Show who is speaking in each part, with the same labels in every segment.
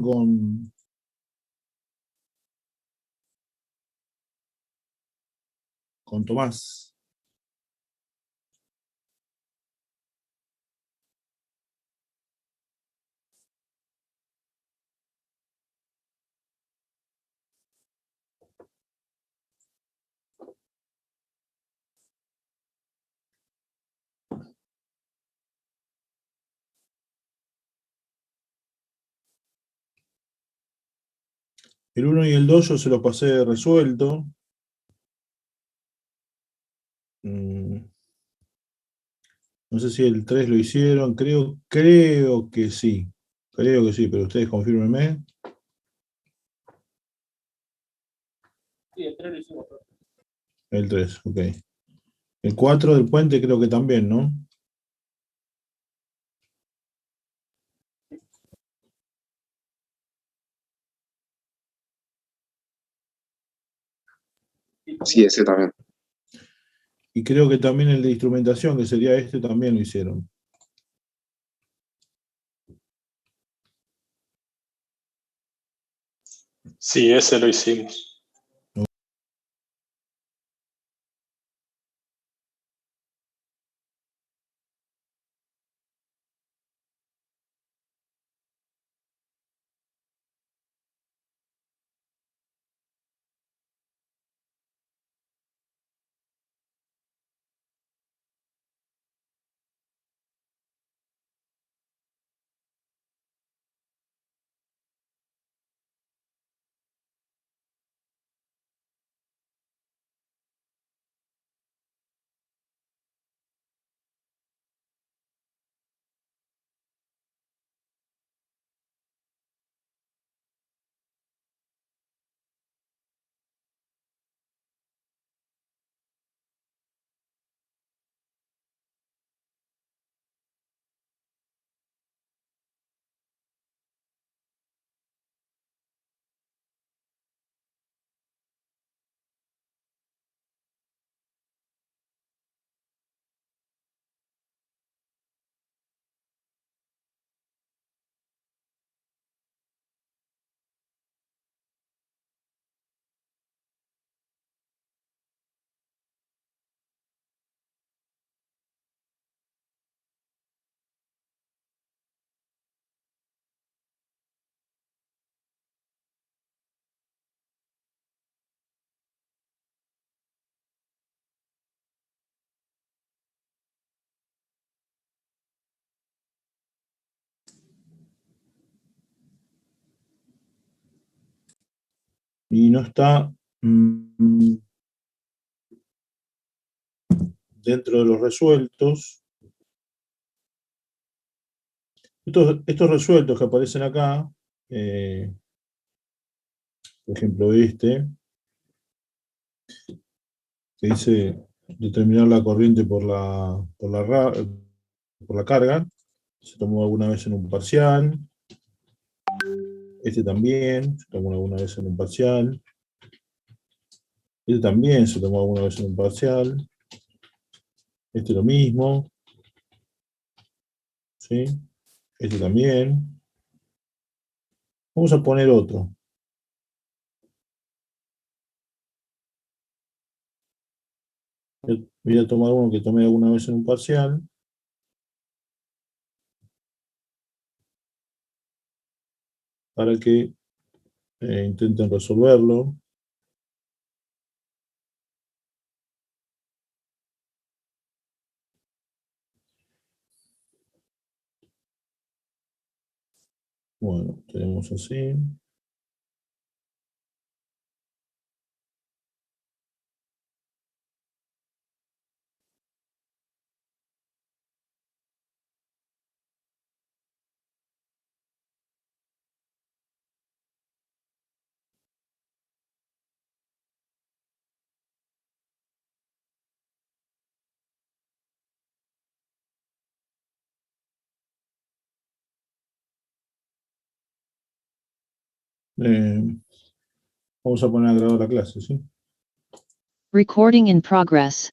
Speaker 1: con Tomás. El 1 y el 2 yo se los pasé resuelto. No sé si el 3 lo hicieron, creo que sí. Creo que sí, pero ustedes confírmenme.
Speaker 2: Sí, el 3 lo hicimos.
Speaker 1: El 3, ok. El 4 del puente creo que también, ¿no?
Speaker 3: Sí, ese también.
Speaker 1: Y creo que también el de instrumentación, que sería este, también lo hicieron.
Speaker 4: Sí, ese lo hicimos.
Speaker 1: Y no está dentro de los resueltos. Estos resueltos que aparecen acá, por ejemplo que dice determinar la corriente por la carga, se tomó alguna vez en un parcial. Este también se tomó alguna vez en un parcial. Este también se tomó alguna vez en un parcial. Este lo mismo. ¿Sí? Este también. Vamos a poner otro. Voy a tomar uno que tomé alguna vez en un parcial. Para que intenten resolverlo. Bueno, tenemos así. Vamos a poner a grabar la clase, ¿sí?
Speaker 5: Recording in progress.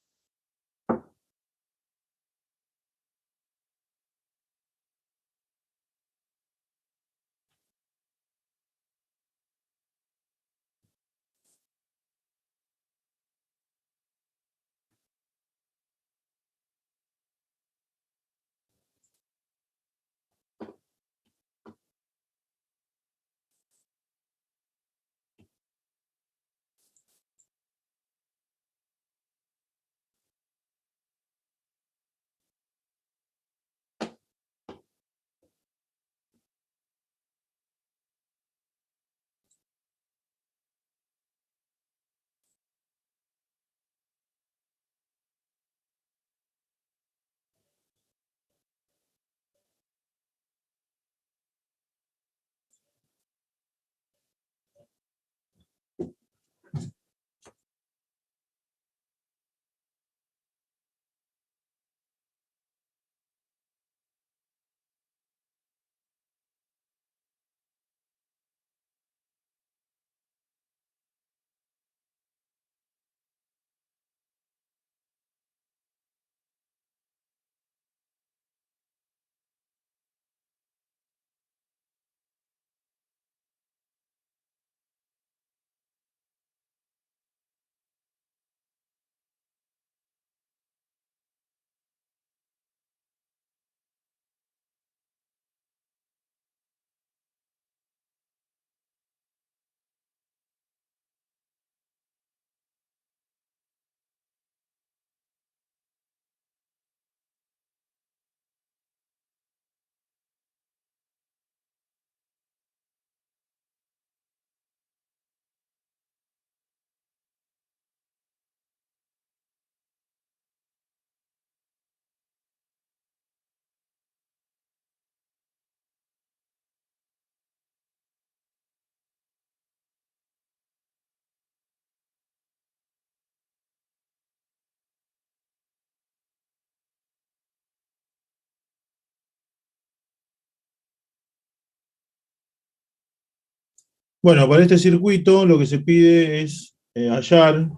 Speaker 1: Bueno, para este circuito lo que se pide es hallar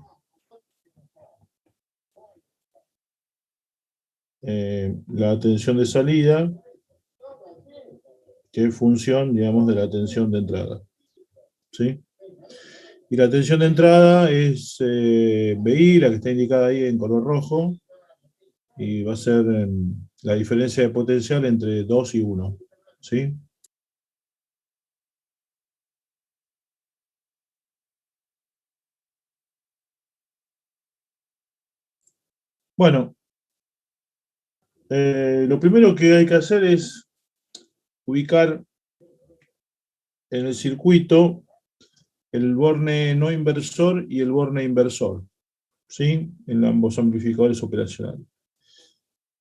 Speaker 1: la tensión de salida, que es función, digamos, de la tensión de entrada. ¿Sí? Y la tensión de entrada es BI, la que está indicada ahí en color rojo, y va a ser la diferencia de potencial entre 2 y 1. ¿Sí? Bueno, lo primero que hay que hacer es ubicar en el circuito el borne no inversor y el borne inversor, ¿sí? En ambos amplificadores operacionales.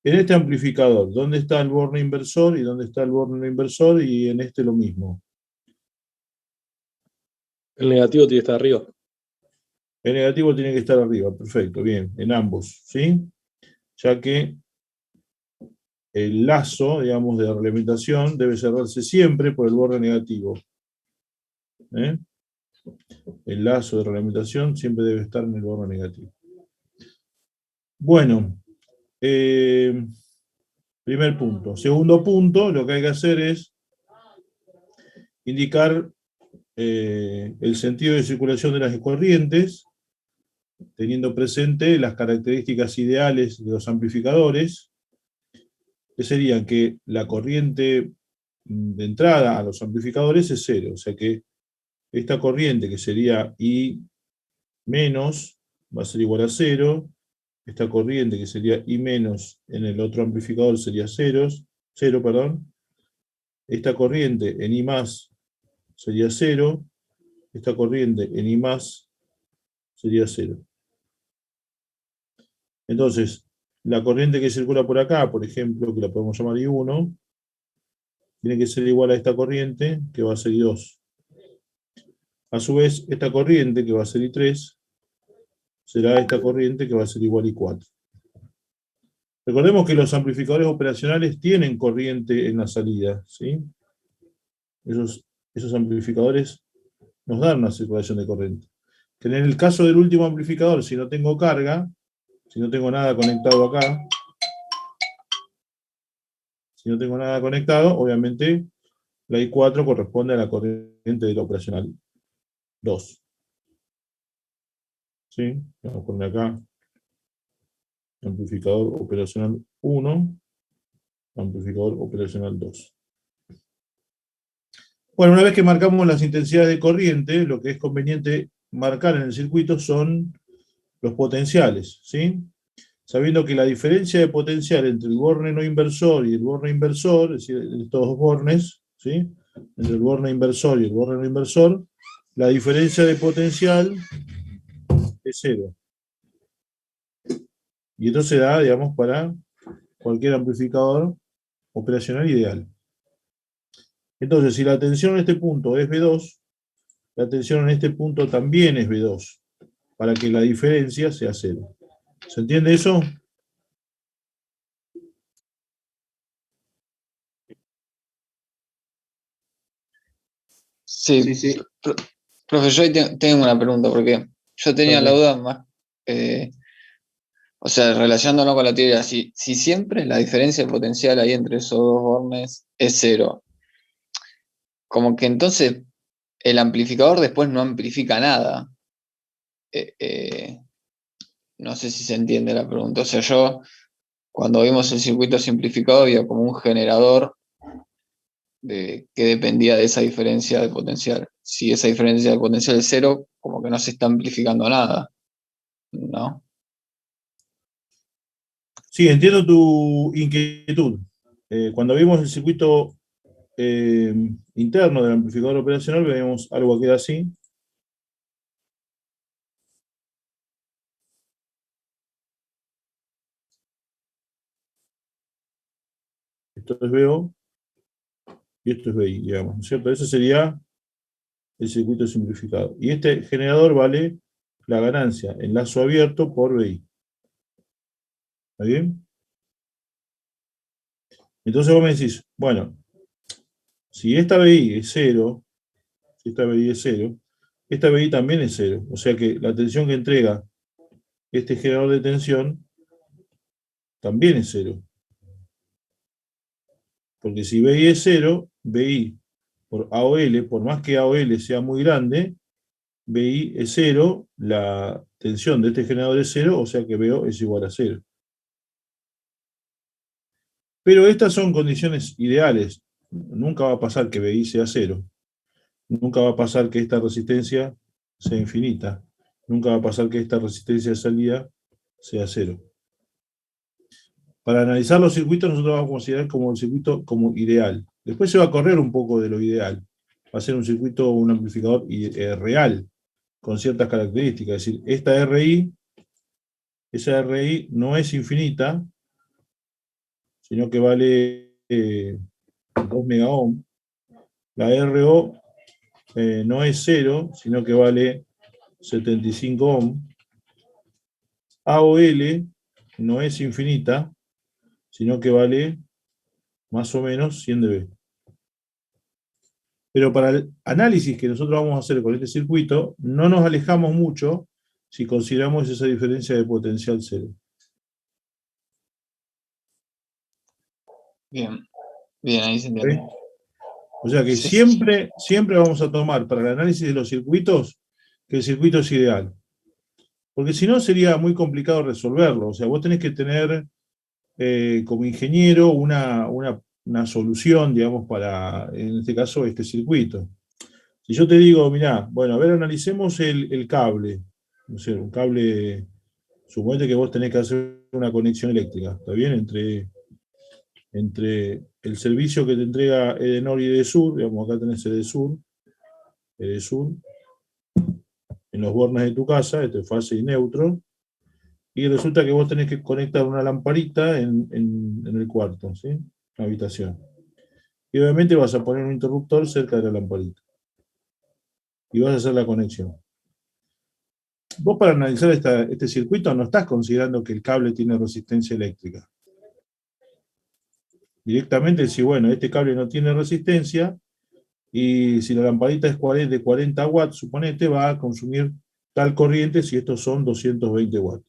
Speaker 1: En este amplificador, ¿dónde está el borne inversor y dónde está el borne no inversor? Y en este lo mismo.
Speaker 4: El negativo tiene que estar arriba.
Speaker 1: El negativo tiene que estar arriba, perfecto, bien, en ambos, ¿sí? Ya que el lazo, digamos, de reglamentación debe cerrarse siempre por el borde negativo. ¿Eh? El lazo de reglamentación siempre debe estar en el borde negativo. Bueno, primer punto. Segundo punto, lo que hay que hacer es indicar el sentido de circulación de las corrientes, teniendo presente las características ideales de los amplificadores, que serían que la corriente de entrada a los amplificadores es cero, o sea que esta corriente, que sería I menos, va a ser igual a cero. Esta corriente, que sería I menos en el otro amplificador, sería cero, perdón. Esta corriente en I más sería cero. Esta corriente en I más sería cero. Entonces, la corriente que circula por acá, por ejemplo, que la podemos llamar I1, tiene que ser igual a esta corriente, que va a ser I2. A su vez, esta corriente, que va a ser I3, será esta corriente, que va a ser igual a I4. Recordemos que los amplificadores operacionales tienen corriente en la salida, ¿sí? Esos amplificadores nos dan una circulación de corriente. Que en el caso del último amplificador, si no tengo carga, si no tengo nada conectado acá, si no tengo nada conectado, obviamente la I4 corresponde a la corriente del operacional 2. ¿Sí? Vamos a poner acá amplificador operacional 1, amplificador operacional 2. Bueno, una vez que marcamos las intensidades de corriente, lo que es conveniente marcar en el circuito son los potenciales, ¿sí? Sabiendo que la diferencia de potencial entre el borne no inversor y el borne inversor, es decir, estos dos bornes, ¿sí? Entre el borne inversor y el borne no inversor, la diferencia de potencial es cero. Y esto se da, digamos, para cualquier amplificador operacional ideal. Entonces, si la tensión en este punto es B2, la tensión en este punto también es B2, para que la diferencia sea cero. ¿Se entiende eso?
Speaker 3: Sí, profe, yo ahí tengo una pregunta, porque yo tenía la duda más, o sea, relacionándonos con la teoría, si siempre la diferencia de potencial ahí entre esos dos bornes es cero, como que entonces el amplificador después no amplifica nada. No sé si se entiende la pregunta. O sea, yo cuando vimos el circuito simplificado había como un generador que dependía de esa diferencia de potencial. Si esa diferencia de potencial es cero, como que no se está amplificando nada, ¿no?
Speaker 1: Sí, entiendo tu inquietud. Cuando vimos el circuito interno del amplificador operacional, vemos algo que queda así. Esto es VO y esto es VI, digamos, ¿no es cierto? Ese sería el circuito simplificado. Y este generador vale la ganancia en lazo abierto por VI. ¿Está bien? Entonces vos me decís, bueno, si esta VI es cero, si esta BI es 0, esta BI también es 0. O sea que la tensión que entrega este generador de tensión también es 0. Porque si BI es 0, BI por AOL, por más que AOL sea muy grande, BI es 0, la tensión de este generador es 0, o sea que BO es igual a 0. Pero estas son condiciones ideales. Nunca va a pasar que BI sea 0. Nunca va a pasar que esta resistencia sea infinita. Nunca va a pasar que esta resistencia de salida sea 0. Para analizar los circuitos, nosotros vamos a considerar como el circuito como ideal. Después se va a correr un poco de lo ideal. Va a ser un circuito, un amplificador real, con ciertas características. Es decir, esta RI, esa RI no es infinita, sino que vale 2 megaohm. La RO no es 0, sino que vale 75 ohm. AOL no es infinita, sino que vale más o menos 100 dB. Pero para el análisis que nosotros vamos a hacer con este circuito, no nos alejamos mucho si consideramos esa diferencia de potencial 0.
Speaker 3: Bien, bien, ahí se entiende.
Speaker 1: ¿Sí? O sea que
Speaker 3: Sí.
Speaker 1: siempre vamos a tomar para el análisis de los circuitos que el circuito es ideal. Porque si no sería muy complicado resolverlo. O sea, vos tenés que tener como ingeniero una solución, digamos, para, en este caso, este circuito. Si yo te digo, mirá, bueno, a ver, analicemos el cable. No sé, un cable, suponete que vos tenés que hacer una conexión eléctrica, ¿está bien? Entre el servicio que te entrega Edenor y Edesur, digamos, acá tenés Edesur, en los bornes de tu casa, esto es fase y neutro, y resulta que vos tenés que conectar una lamparita en el cuarto, ¿sí? En la habitación. Y obviamente vas a poner un interruptor cerca de la lamparita. Y vas a hacer la conexión. Vos para analizar este circuito no estás considerando que el cable tiene resistencia eléctrica. Directamente decís, bueno, este cable no tiene resistencia, y si la lamparita es de 40 watts, suponete, va a consumir tal corriente si estos son 220 watts.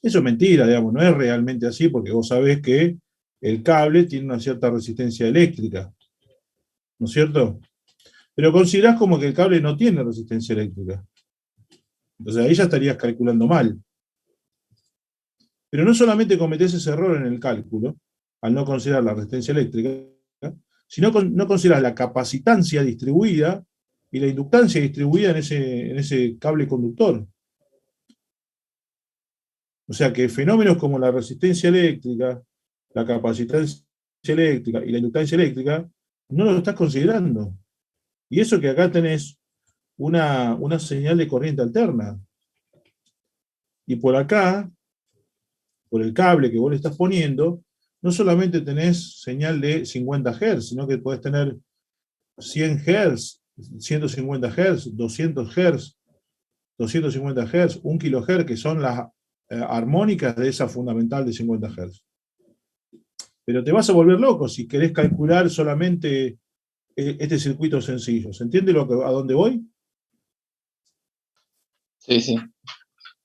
Speaker 1: Eso es mentira, digamos, no es realmente así, porque vos sabés que el cable tiene una cierta resistencia eléctrica, ¿no es cierto? Pero considerás como que el cable no tiene resistencia eléctrica. Entonces ahí ya estarías calculando mal. Pero no solamente cometés ese error en el cálculo, al no considerar la resistencia eléctrica, sino no consideras la capacitancia distribuida y la inductancia distribuida en ese cable conductor. O sea que fenómenos como la resistencia eléctrica, la capacitancia eléctrica y la inductancia eléctrica, no lo estás considerando. Y eso que acá tenés una señal de corriente alterna. Y por acá, por el cable que vos le estás poniendo, no solamente tenés señal de 50 Hz, sino que podés tener 100 Hz, 150 Hz, 200 Hz, 250 Hz, 1 kHz, que son las armónicas de esa fundamental de 50 Hz. Pero te vas a volver loco si querés calcular solamente este circuito sencillo. ¿Se entiende a dónde voy?
Speaker 3: Sí, sí.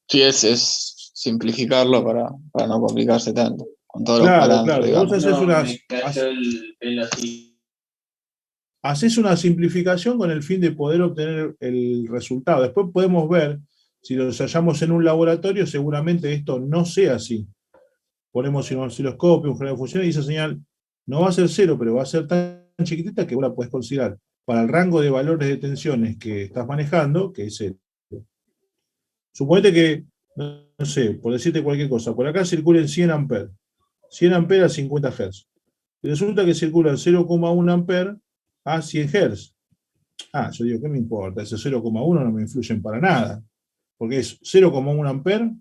Speaker 3: Sí, es simplificarlo para no complicarse tanto, con todos los
Speaker 1: Claro,
Speaker 3: parámetros,
Speaker 1: claro. Vos
Speaker 3: digamos.
Speaker 1: haces una simplificación con el fin de poder obtener el resultado. Después podemos ver, si lo hallamos en un laboratorio, seguramente esto no sea así. Ponemos un osciloscopio, un generador de funciones, y esa señal no va a ser 0, pero va a ser tan chiquitita que vos la podés considerar para el rango de valores de tensiones que estás manejando, que es 0. Suponete que, no sé, por decirte cualquier cosa, por acá circulen 100 amperes. 100 amperes a 50 Hz. Y resulta que circulan 0,1 amperes a 100 Hz. Yo digo, ¿qué me importa? Ese 0,1 no me influyen para nada. Porque es 0,1 amperes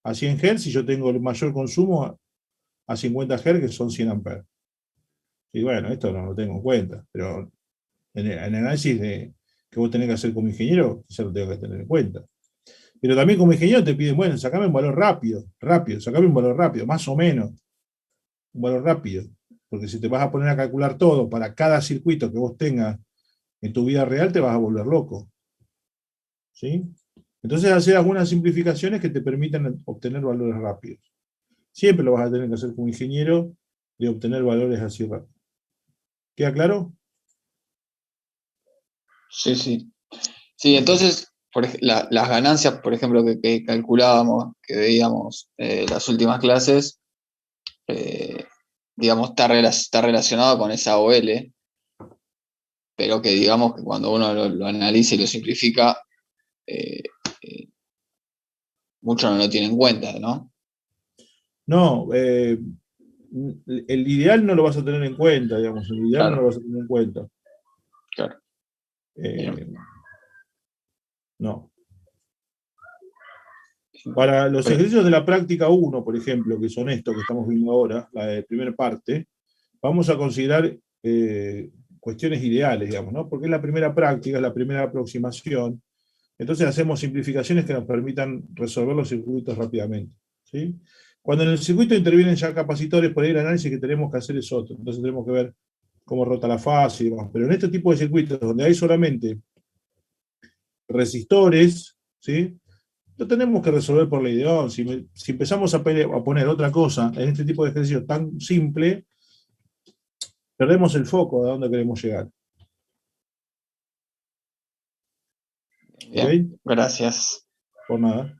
Speaker 1: a 100 Hz y yo tengo el mayor consumo a 50 Hz, que son 100 amperes. Y bueno, esto no lo tengo en cuenta. Pero en el análisis que vos tenés que hacer como ingeniero, ya lo tengo que tener en cuenta. Pero también como ingeniero te piden, bueno, sacame un valor rápido, sacame un valor rápido, más o menos. Un valor rápido. Porque si te vas a poner a calcular todo para cada circuito que vos tengas En tu vida real te vas a volver loco. ¿Sí? Entonces hacer algunas simplificaciones que te permitan obtener valores rápidos. Siempre lo vas a tener que hacer como ingeniero de obtener valores así rápidos. ¿Queda claro?
Speaker 3: Sí, sí. Sí, entonces, las ganancias, por ejemplo, que calculábamos, que veíamos las últimas clases, digamos, está relacionado con esa OL, pero que digamos que cuando uno lo analiza y lo simplifica, eh, eh, mucho no lo tiene en cuenta, ¿no?
Speaker 1: No, el ideal no lo vas a tener en cuenta, digamos, el ideal no lo
Speaker 3: Claro,
Speaker 1: vas a tener en cuenta.
Speaker 3: claro.
Speaker 1: No. Para los ejercicios de la práctica 1, por ejemplo, que son estos que estamos viendo ahora, la de primera parte, vamos a considerar cuestiones ideales, digamos, ¿no? Porque es la primera práctica, es la primera aproximación. Entonces hacemos simplificaciones que nos permitan resolver los circuitos rápidamente, ¿sí? Cuando en el circuito intervienen ya capacitores, por ahí el análisis que tenemos que hacer es otro. Entonces tenemos que ver cómo rota la fase y demás. Pero en este tipo de circuitos, donde hay solamente resistores, ¿sí? Lo tenemos que resolver por ley de Ohm. Si empezamos a poner otra cosa en este tipo de ejercicio tan simple, perdemos el foco de a dónde queremos llegar.
Speaker 3: Bien,
Speaker 1: ¿Ok?
Speaker 3: gracias.
Speaker 1: Por nada.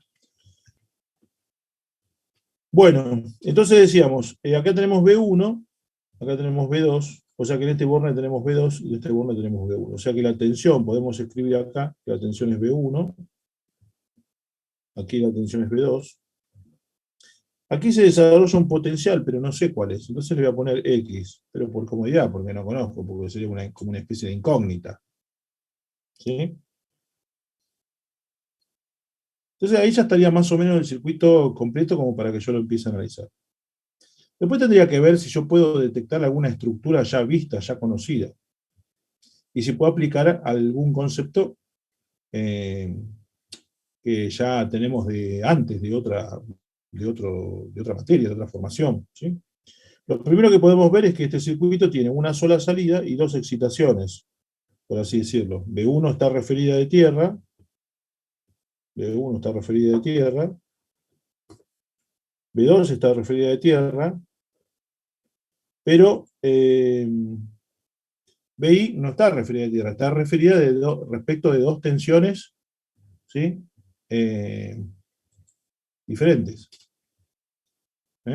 Speaker 1: Bueno, entonces decíamos, acá tenemos B1, acá tenemos B2, o sea que en este borne tenemos B2 y en este borne tenemos B1. O sea que la tensión, podemos escribir acá que la tensión es B1, aquí la tensión es B2. Aquí se desarrolla un potencial, pero no sé cuál es. Entonces le voy a poner X, pero por comodidad, porque no conozco, porque sería como una especie de incógnita. ¿Sí? Entonces ahí ya estaría más o menos el circuito completo como para que yo lo empiece a analizar. Después tendría que ver si yo puedo detectar alguna estructura ya vista, ya conocida. Y si puedo aplicar algún concepto que ya tenemos de antes, de otra materia, de otra formación. ¿Sí? Lo primero que podemos ver es que este circuito tiene una sola salida y dos excitaciones, por así decirlo. B1 está referida de tierra, B1 está referida de tierra, B2 está referida de tierra, pero BI no está referida de tierra, está referida respecto de dos tensiones, ¿sí? Diferentes. O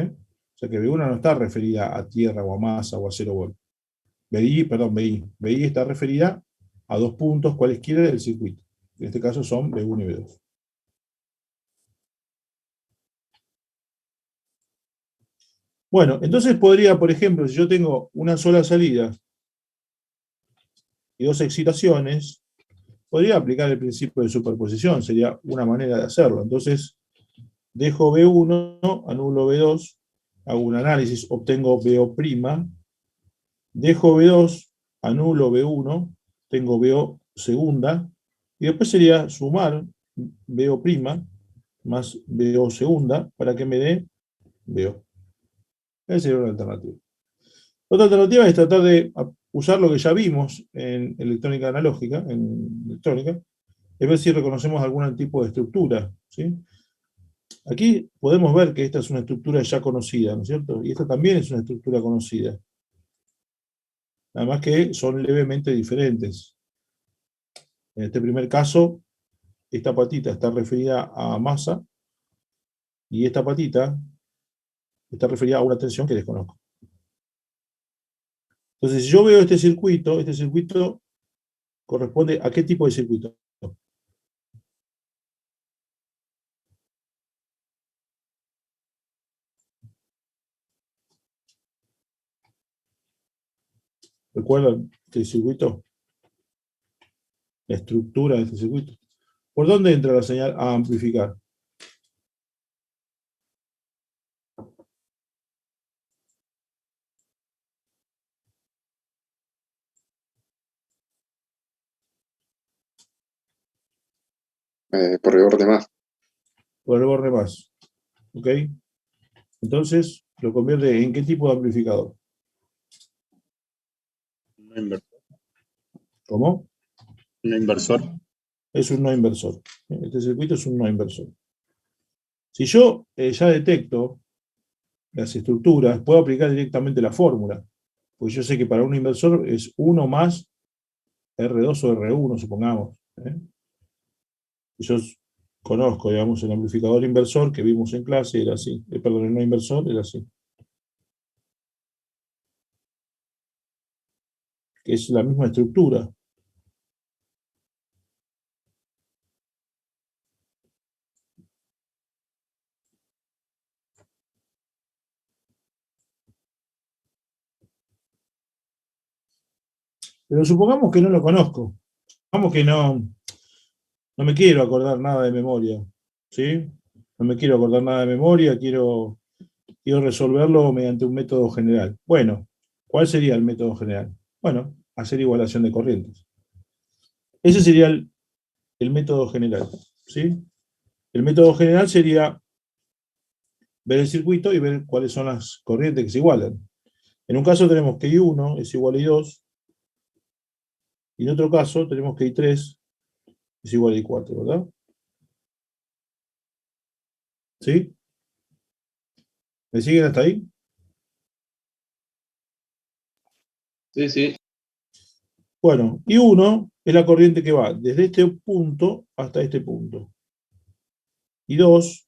Speaker 1: sea que B1 no está referida a tierra o a masa o a 0 volt. BI está referida a dos puntos cualesquiera del circuito. En este caso son B1 y B2. Bueno, entonces podría, por ejemplo, si yo tengo una sola salida y dos excitaciones, podría aplicar el principio de superposición, sería una manera de hacerlo. Entonces, dejo B1, anulo B2, hago un análisis, obtengo BO', dejo B2, anulo B1, tengo BO segunda, y después sería sumar BO' más BO segunda para que me dé BO. Esa sería una alternativa. Otra alternativa es tratar de usar lo que ya vimos en electrónica analógica, en electrónica, es ver si reconocemos algún tipo de estructura. ¿Sí? Aquí podemos ver que esta es una estructura ya conocida, ¿no es cierto? Y esta también es una estructura conocida. Nada más que son levemente diferentes. En este primer caso, esta patita está referida a masa y esta patita está referida a una tensión que desconozco. Entonces, si yo veo este circuito corresponde a qué tipo de circuito. ¿Recuerdan este circuito? La estructura de este circuito. ¿Por dónde entra la señal a amplificar?
Speaker 6: Por el borde más.
Speaker 1: Por el borde más. ¿Ok? Entonces, lo convierte en qué tipo de amplificador. ¿Cómo?
Speaker 7: Un inversor.
Speaker 1: Es un no inversor. Este circuito es un no inversor. Si yo ya detecto las estructuras, puedo aplicar directamente la fórmula. Porque yo sé que para un inversor es 1 más R2 o R1, supongamos. Y yo conozco, digamos, el amplificador inversor que vimos en clase, era así. Perdón, el no inversor era así. Que es la misma estructura. Pero supongamos que no lo conozco. Supongamos que no me quiero acordar nada de memoria. ¿Sí? No me quiero acordar nada de memoria, quiero resolverlo mediante un método general. Bueno, ¿cuál sería el método general? Bueno, hacer igualación de corrientes. Ese sería el método general. ¿Sí? El método general sería ver el circuito y ver cuáles son las corrientes que se igualan. En un caso tenemos que I1 es igual a I2, y en otro caso tenemos que I3 es igual a I4, ¿verdad? ¿Sí? ¿Me siguen hasta ahí?
Speaker 2: Sí, sí.
Speaker 1: Bueno, I1 es la corriente que va desde este punto hasta este punto. I2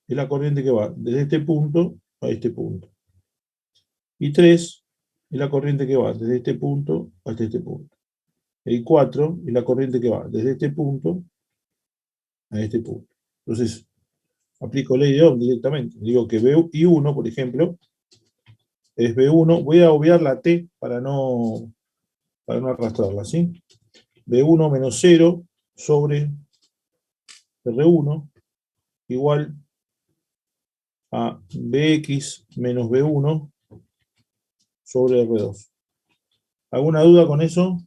Speaker 1: es la corriente que va desde este punto a este punto. I3 es la corriente que va desde este punto hasta este punto. I4 es la corriente que va desde este punto a este punto. Entonces, aplico ley de Ohm directamente. Digo que I1, por ejemplo, es B1. Voy a obviar la T para no arrastrarla, ¿sí? B1 menos 0 sobre R1 igual a Bx menos B1 sobre R2. ¿Alguna duda con eso?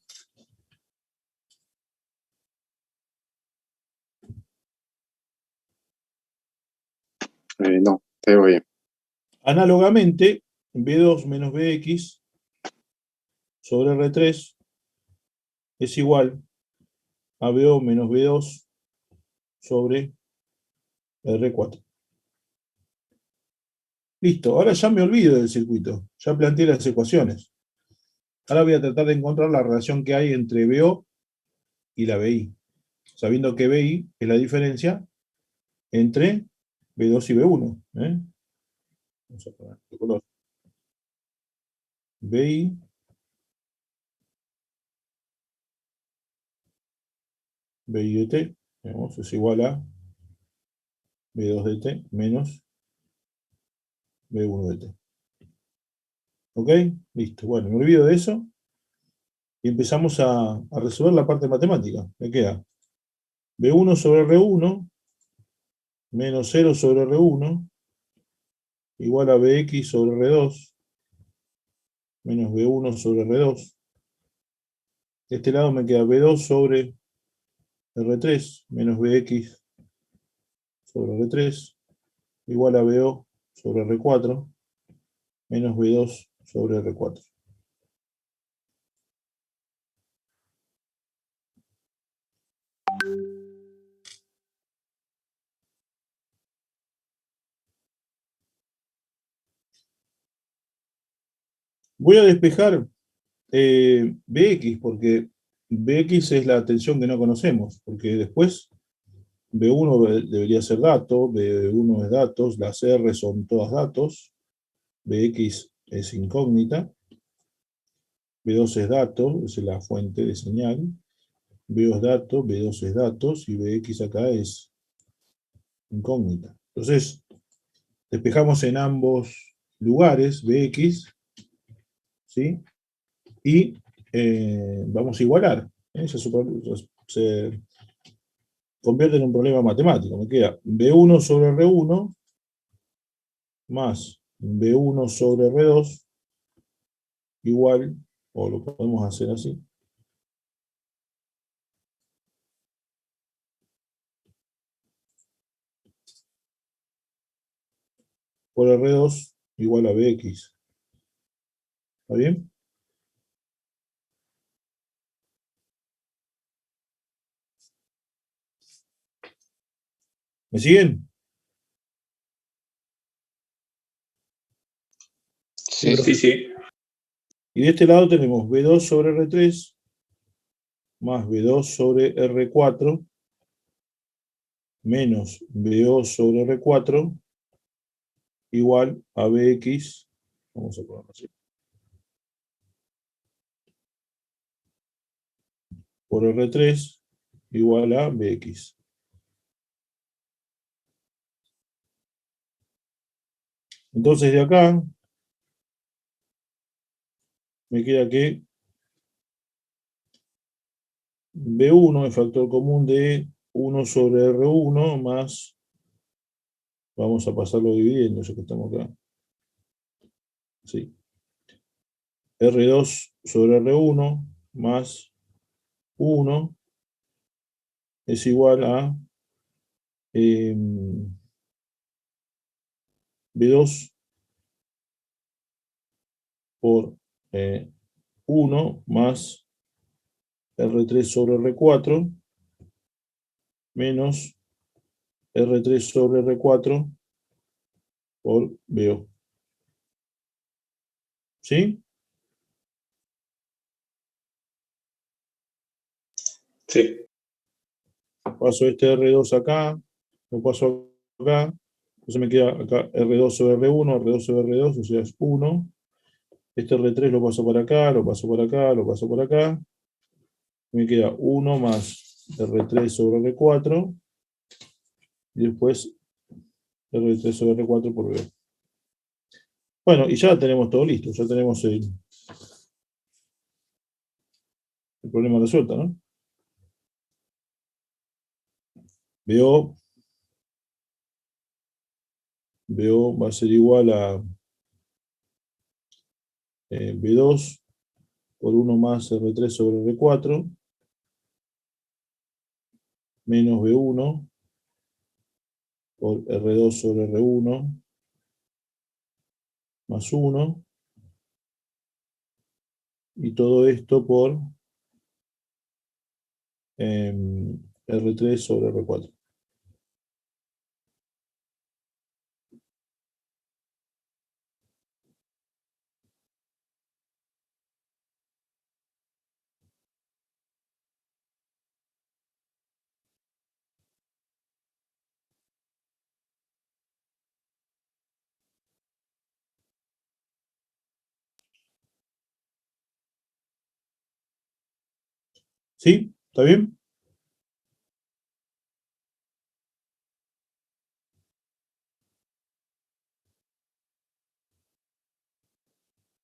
Speaker 6: No, te digo bien.
Speaker 1: Análogamente, B2 menos Bx sobre R3 es igual a BO menos B2 sobre R4. Listo, ahora ya me olvido del circuito, ya planteé las ecuaciones. Ahora voy a tratar de encontrar la relación que hay entre BO y la BI, sabiendo que BI es la diferencia entre B2 y B1. Vamos a poner este color. BI de T, es igual a B2 de T menos B1 de T. ¿Ok? Listo. Bueno, me olvido de eso y empezamos a resolver la parte matemática. Me queda B1 sobre R1 menos 0 sobre R1 igual a Bx sobre R2 menos B1 sobre R2. De este lado me queda B2 sobre R3 menos Bx sobre R3 igual a BO sobre R4 menos B2 sobre R4. Voy a despejar Bx, porque Bx es la tensión que no conocemos, porque después B1 debería ser dato, B1 es datos, las R son todas datos, Bx es incógnita, B2 es dato, es la fuente de señal, B2 es dato, B2 es datos, y Bx acá es incógnita. Entonces, despejamos en ambos lugares Bx, ¿sí? Y vamos a igualar. Se convierte en un problema matemático. Me queda B1 sobre R1 más B1 sobre R2 igual, o lo podemos hacer así, por R2 igual a Bx. ¿Está bien? ¿Me siguen?
Speaker 3: Sí.
Speaker 4: Sí, sí.
Speaker 1: Y de este lado tenemos B2 sobre R3 más B2 sobre R4 menos BO sobre R4 igual a BX, vamos a ponerlo así, por R3 igual a BX. Entonces de acá me queda que B1 es factor común de 1 sobre R1 más, vamos a pasarlo dividiendo, ya que estamos acá. Sí. R2 sobre R1 más 1 es igual a B2 por 1 más R3 sobre R4 menos R3 sobre R4 por BO. ¿Sí?
Speaker 4: Sí.
Speaker 1: Paso este R2 acá, lo paso acá, entonces me queda acá R2 sobre R1, R2 sobre R2, o sea, es 1. Este R3 lo paso para acá, lo paso para acá, lo paso para acá. Me queda 1 más R3 sobre R4 y después R3 sobre R4 por BO. Bueno, y ya tenemos todo listo, ya tenemos el problema resuelto, ¿no? BO va a ser igual a B2 por 1 más R3 sobre R4 menos B1 por R2 sobre R1 más 1 y todo esto por R3 sobre R4. ¿Sí? ¿Está bien?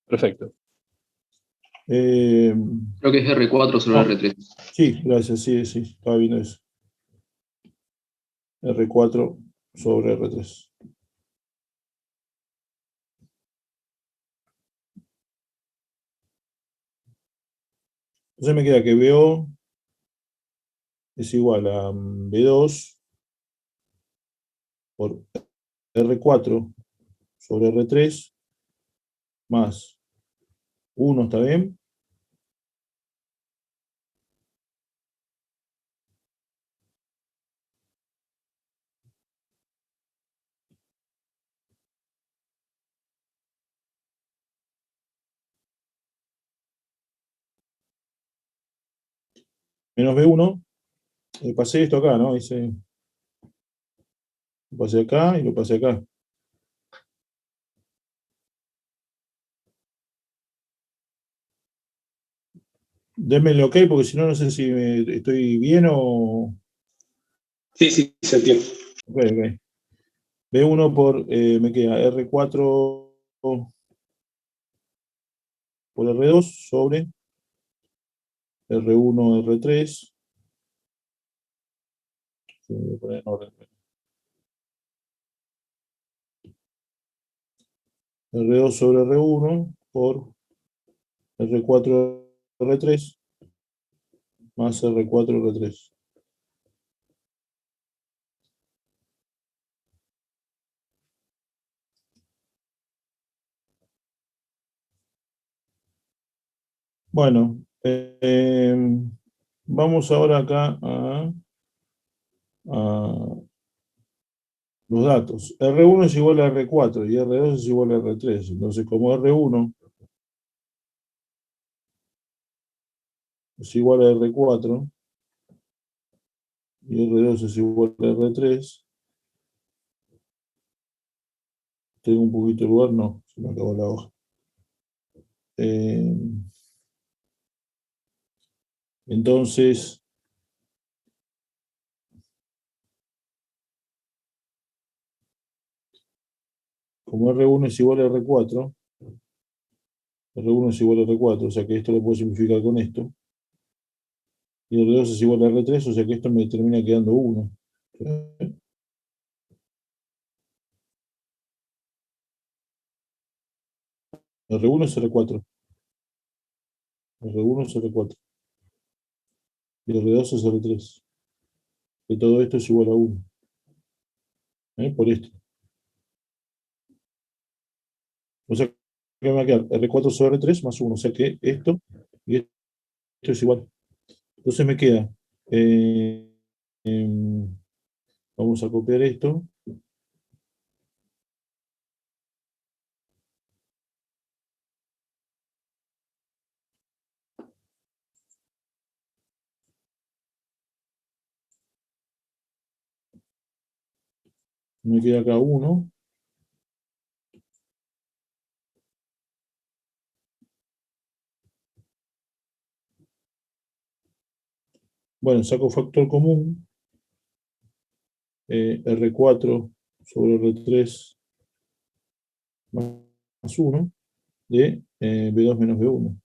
Speaker 4: Perfecto.
Speaker 2: Creo que es R4 sobre R3.
Speaker 1: Sí, gracias, sí, estaba viendo eso. R4 sobre R3. Entonces me queda que BO es igual a B2 por R4 sobre R3 más 1, ¿está bien? Menos B1, pasé esto acá, ¿no? Lo pasé acá y lo pasé acá. Denme el ok porque si no, no sé si estoy bien o...
Speaker 4: Sí, sí, se entiende.
Speaker 1: Ok. B1 por, me queda R4 por R2 sobre R1 R3. Voy a poner en orden. R2 sobre R1 por R4 R3 más R4 R3. Bueno, vamos ahora acá a los datos. R1 es igual a R4 y R2 es igual a R3. Entonces, como R1 es igual a R4 y R2 es igual a R3, tengo un poquito de lugar, no, se me acabó la hoja. Entonces, como R1 es igual a R4, R1 es igual a R4, o sea que esto lo puedo simplificar con esto. Y R2 es igual a R3, o sea que esto me termina quedando 1. R1 es R4. R1 es R4. Y R2 es R3. Y todo esto es igual a 1. Por esto. O sea que me va a quedar R4 sobre R3 más 1. O sea que esto y esto es igual. Entonces me queda. Vamos a copiar esto. Me queda acá 1. Bueno, saco factor común. R4 sobre R3 más 1 de B2 menos B1.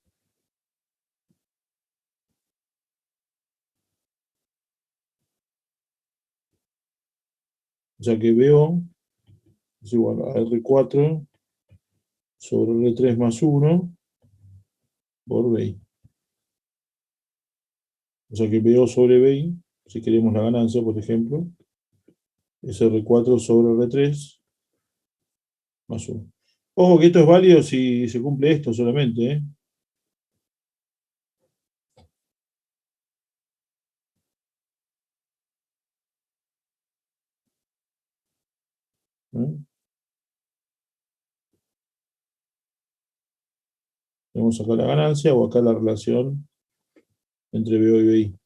Speaker 1: O sea que BO es igual a R4 sobre R3 más 1 por BI. O sea que BO sobre BI, si queremos la ganancia, por ejemplo, es R4 sobre R3 más 1. Ojo que esto es válido si se cumple esto solamente, ¿eh? Tenemos acá la ganancia o acá la relación entre BO y BI.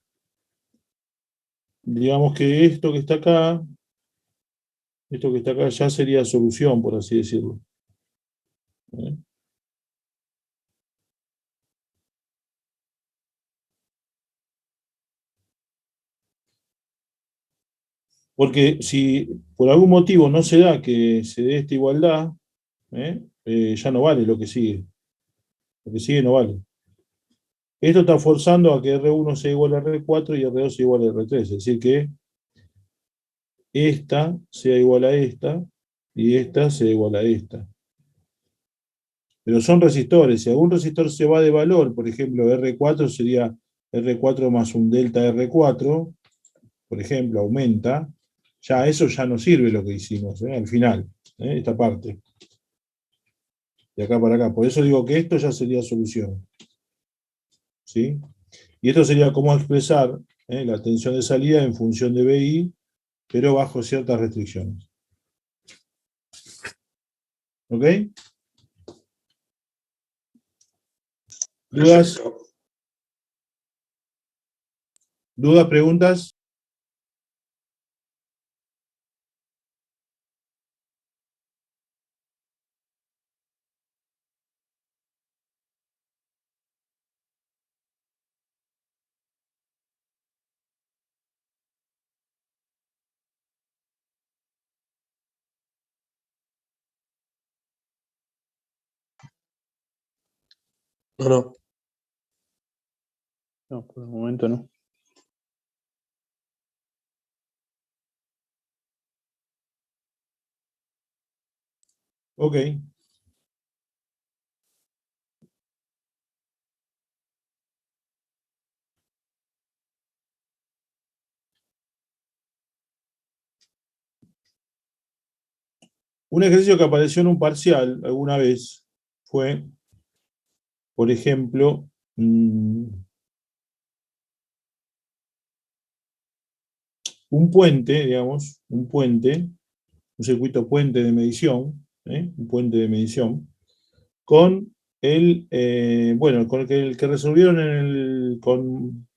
Speaker 1: Digamos que esto que está acá ya sería solución, por así decirlo. Porque si por algún motivo no se da que se dé esta igualdad, ya no vale lo que sigue. Lo que sigue no vale. Esto está forzando a que R1 sea igual a R4 y R2 sea igual a R3. Es decir, que esta sea igual a esta y esta sea igual a esta. Pero son resistores. Si algún resistor se va de valor, por ejemplo, R4 sería R4 más un delta R4, por ejemplo, aumenta, ya eso ya no sirve lo que hicimos, al final, esta parte. De acá para acá. Por eso digo que esto ya sería solución. ¿Sí? Y esto sería cómo expresar la tensión de salida en función de BI, pero bajo ciertas restricciones. ¿Ok? ¿Dudas?
Speaker 4: Perfecto.
Speaker 1: ¿Dudas, preguntas?
Speaker 4: No, no.
Speaker 7: No, por el momento no.
Speaker 1: Ok. Un ejercicio que apareció en un parcial alguna vez fue, por ejemplo, un puente, digamos, un puente un circuito puente de medición, un puente de medición, con bueno, con el que resolvieron con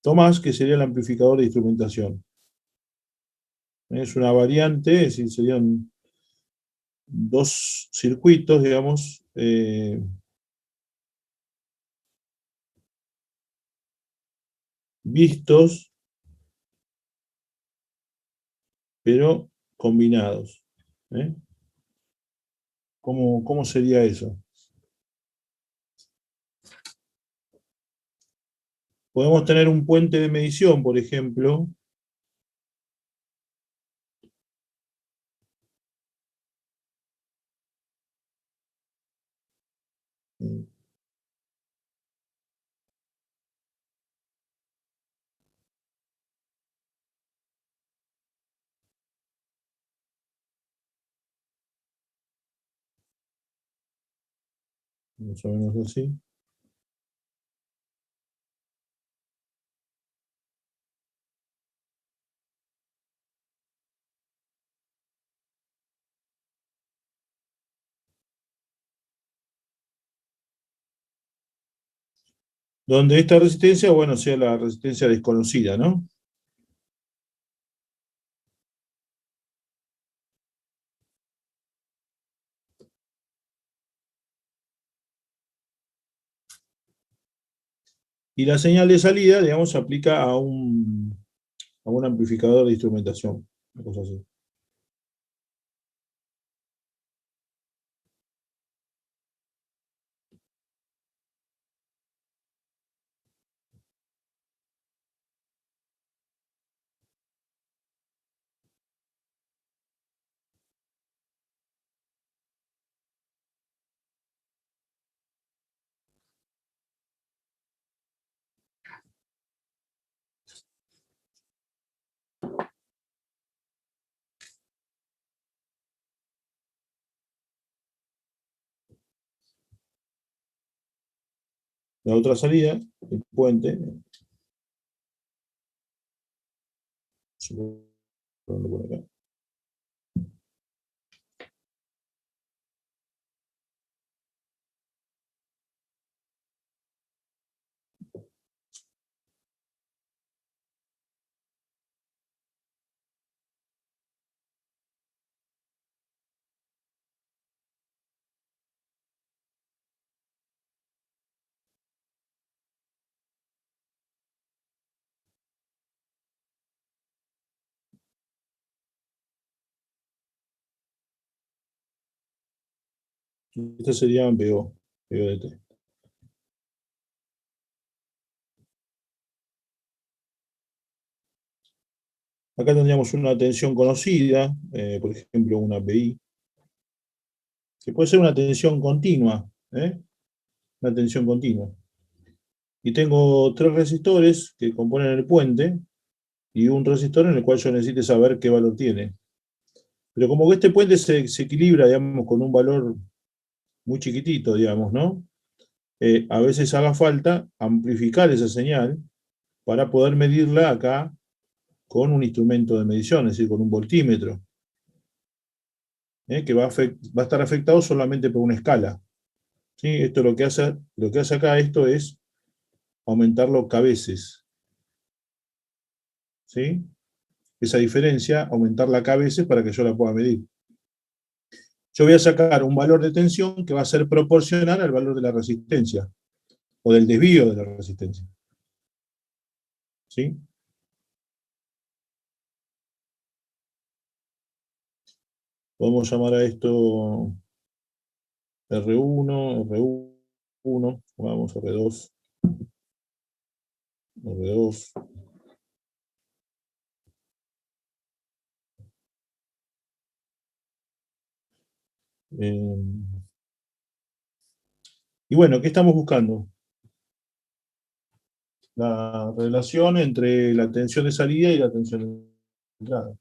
Speaker 1: Tomás, que sería el amplificador de instrumentación. Es una variante, es decir, serían dos circuitos, digamos, vistos, pero combinados. ¿Cómo sería eso? Podemos tener un puente de medición, por ejemplo, más o menos así. Donde esta resistencia, bueno, sea la resistencia desconocida, ¿no? Y la señal de salida, digamos, se aplica a un amplificador de instrumentación, una cosa así. La otra salida, el puente, por acá. Este sería PO de T. Acá tendríamos una tensión conocida, por ejemplo, una PI, que puede ser una tensión continua, una tensión continua. Y tengo 3 resistores que componen el puente y un resistor en el cual yo necesite saber qué valor tiene. Pero como que este puente se equilibra, digamos, con un valor muy chiquitito, digamos, ¿no? A veces haga falta amplificar esa señal para poder medirla acá con un instrumento de medición, es decir, con un voltímetro, que va a estar afectado solamente por una escala. ¿Sí? Esto lo que hace acá esto es aumentarlo K veces. ¿Sí? Esa diferencia, aumentarla K veces para que yo la pueda medir. Yo voy a sacar un valor de tensión que va a ser proporcional al valor de la resistencia, o del desvío de la resistencia. ¿Sí? Podemos llamar a esto R1, R1, vamos R2, R2. Y bueno, ¿qué estamos buscando? La relación entre la tensión de salida y la tensión de entrada.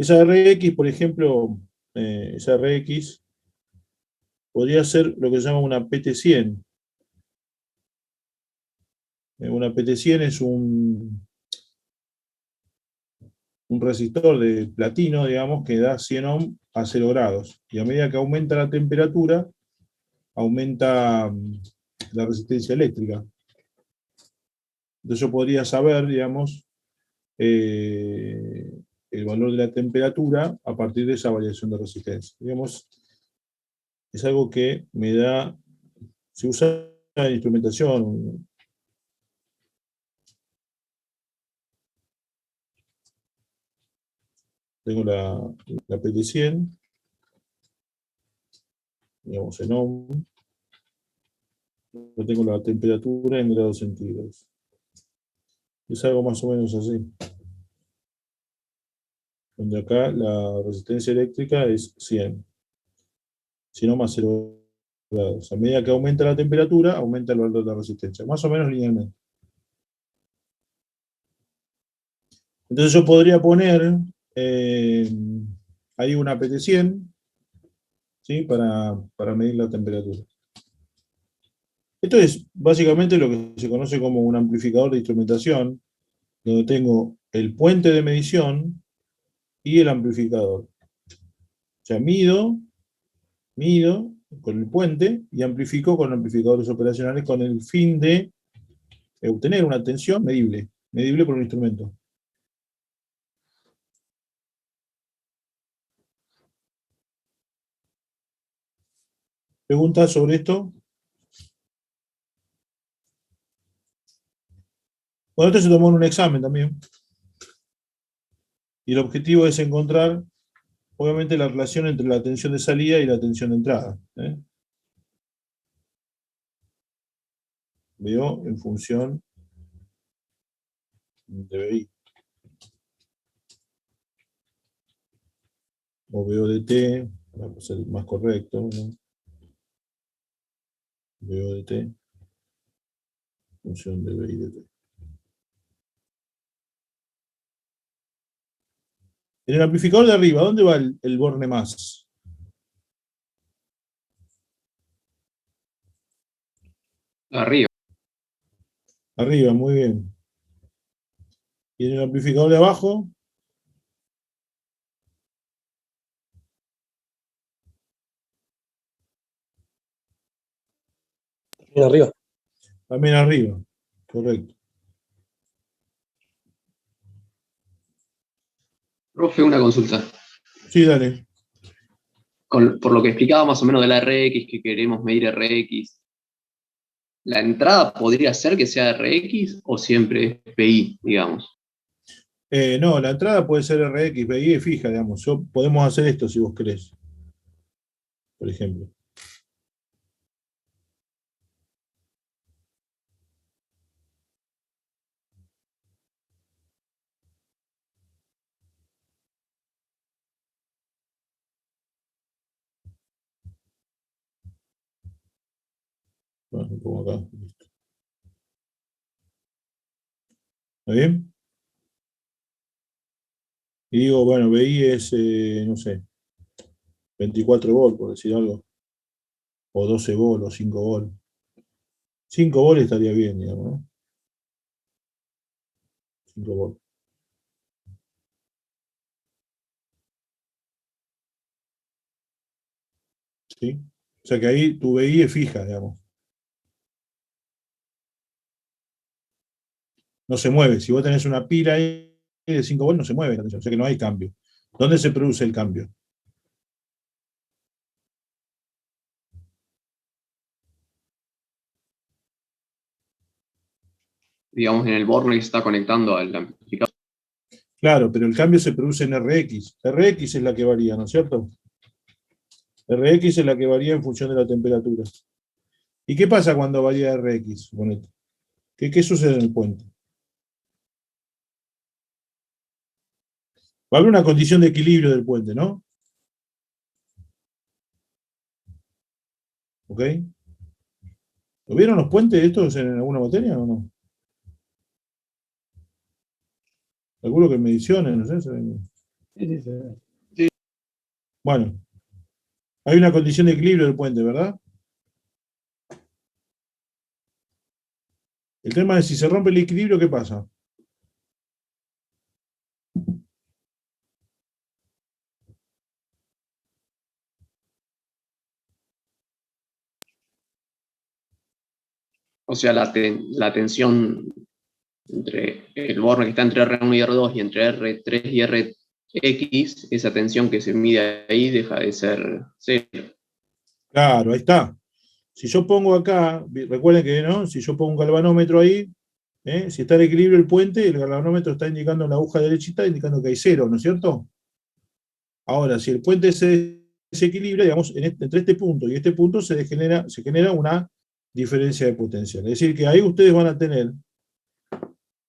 Speaker 1: Esa Rx, por ejemplo, esa Rx podría ser lo que se llama una PT100. Una PT100 es un resistor de platino, digamos, que da 100 ohm a 0 grados. Y a medida que aumenta la temperatura, aumenta la resistencia eléctrica. Entonces yo podría saber, digamos, el valor de la temperatura a partir de esa variación de resistencia. Digamos, es algo que me da, se usa en instrumentación. Tengo la PT100, digamos, en ohm. Yo tengo la temperatura en grados centígrados. Es algo más o menos así. Donde acá la resistencia eléctrica es 100. Si no, más 0 grados. A medida que aumenta la temperatura, aumenta el valor de la resistencia. Más o menos linealmente. Entonces yo podría poner ahí una PT100, ¿sí? Para medir la temperatura. Esto es básicamente lo que se conoce como un amplificador de instrumentación, donde tengo el puente de medición y el amplificador. O sea, mido con el puente y amplifico con amplificadores operacionales con el fin de obtener una tensión medible por un instrumento. ¿Preguntas sobre esto? Bueno, esto se tomó en un examen también. Y el objetivo es encontrar, obviamente, la relación entre la tensión de salida y la tensión de entrada. Veo en función de BI. O veo de T, para ser más correcto, ¿no? Veo de T, en función de BI de T. En el amplificador de arriba, ¿dónde va el borne más?
Speaker 2: Arriba.
Speaker 1: Arriba, muy bien. Y en el amplificador de abajo,
Speaker 4: Bien arriba.
Speaker 1: también arriba. Correcto.
Speaker 2: Profe, una consulta.
Speaker 1: Sí, dale.
Speaker 2: Por lo que explicaba más o menos de la RX, que queremos medir RX, ¿la entrada podría ser que sea RX o siempre es PI, digamos?
Speaker 1: No, la entrada puede ser RX, BI es fija, digamos. Podemos hacer esto si vos querés. Por ejemplo. Bueno, lo pongo acá. Listo. ¿Está bien? Y digo, bueno, BI es, no sé, 24 volt, por decir algo. O 12 volt, o 5 volt. 5 volt estaría bien, digamos, ¿no? 5 volt. ¿Sí? O sea que ahí tu BI es fija, digamos. No se mueve. Si vos tenés una pila ahí de 5 volt, no se mueve la tensión. O sea que no hay cambio. ¿Dónde se produce el cambio?
Speaker 2: Digamos, en el borne que se está conectando al amplificador.
Speaker 1: Claro, pero el cambio se produce en RX. RX es la que varía, ¿no es cierto? RX es la que varía en función de la temperatura. ¿Y qué pasa cuando varía RX? Suponete. ¿Qué sucede en el puente? Va a haber una condición de equilibrio del puente, ¿no? ¿Ok? ¿Lo vieron los puentes estos en alguna materia o no? Calculo que en mediciones, no sé. Bueno, hay una condición de equilibrio del puente, ¿verdad? El tema es si se rompe el equilibrio, ¿qué pasa?
Speaker 2: O sea, la tensión entre el borne que está entre R1 y R2 y entre R3 y Rx, esa tensión que se mide ahí deja de ser cero.
Speaker 1: Claro, ahí está. Si yo pongo acá, recuerden que no, si yo pongo un galvanómetro ahí, si está en equilibrio el puente, el galvanómetro está indicando en la aguja derechita, indicando que hay cero, ¿no es cierto? Ahora, si el puente se desequilibra, digamos, entre este punto y este punto se genera una diferencia de potencial. Es decir, que ahí ustedes van a tener,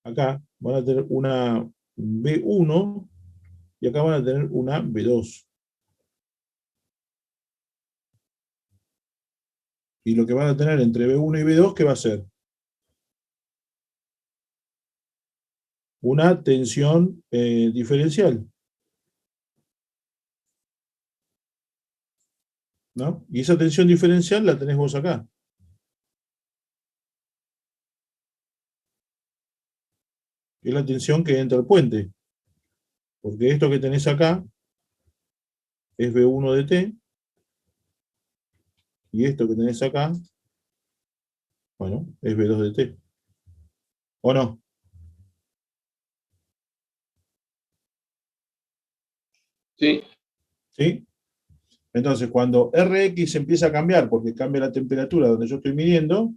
Speaker 1: acá, van a tener una B1 y acá van a tener una B2. Y lo que van a tener entre B1 y B2, ¿qué va a ser? Una tensión diferencial, ¿no? Y esa tensión diferencial la tenés vos acá. Es la tensión que entra al puente. Porque esto que tenés acá es B1 de T. Y esto que tenés acá, bueno, es B2 de T. ¿O no?
Speaker 2: ¿Sí?
Speaker 1: ¿Sí? Entonces, cuando Rx empieza a cambiar, porque cambia la temperatura donde yo estoy midiendo,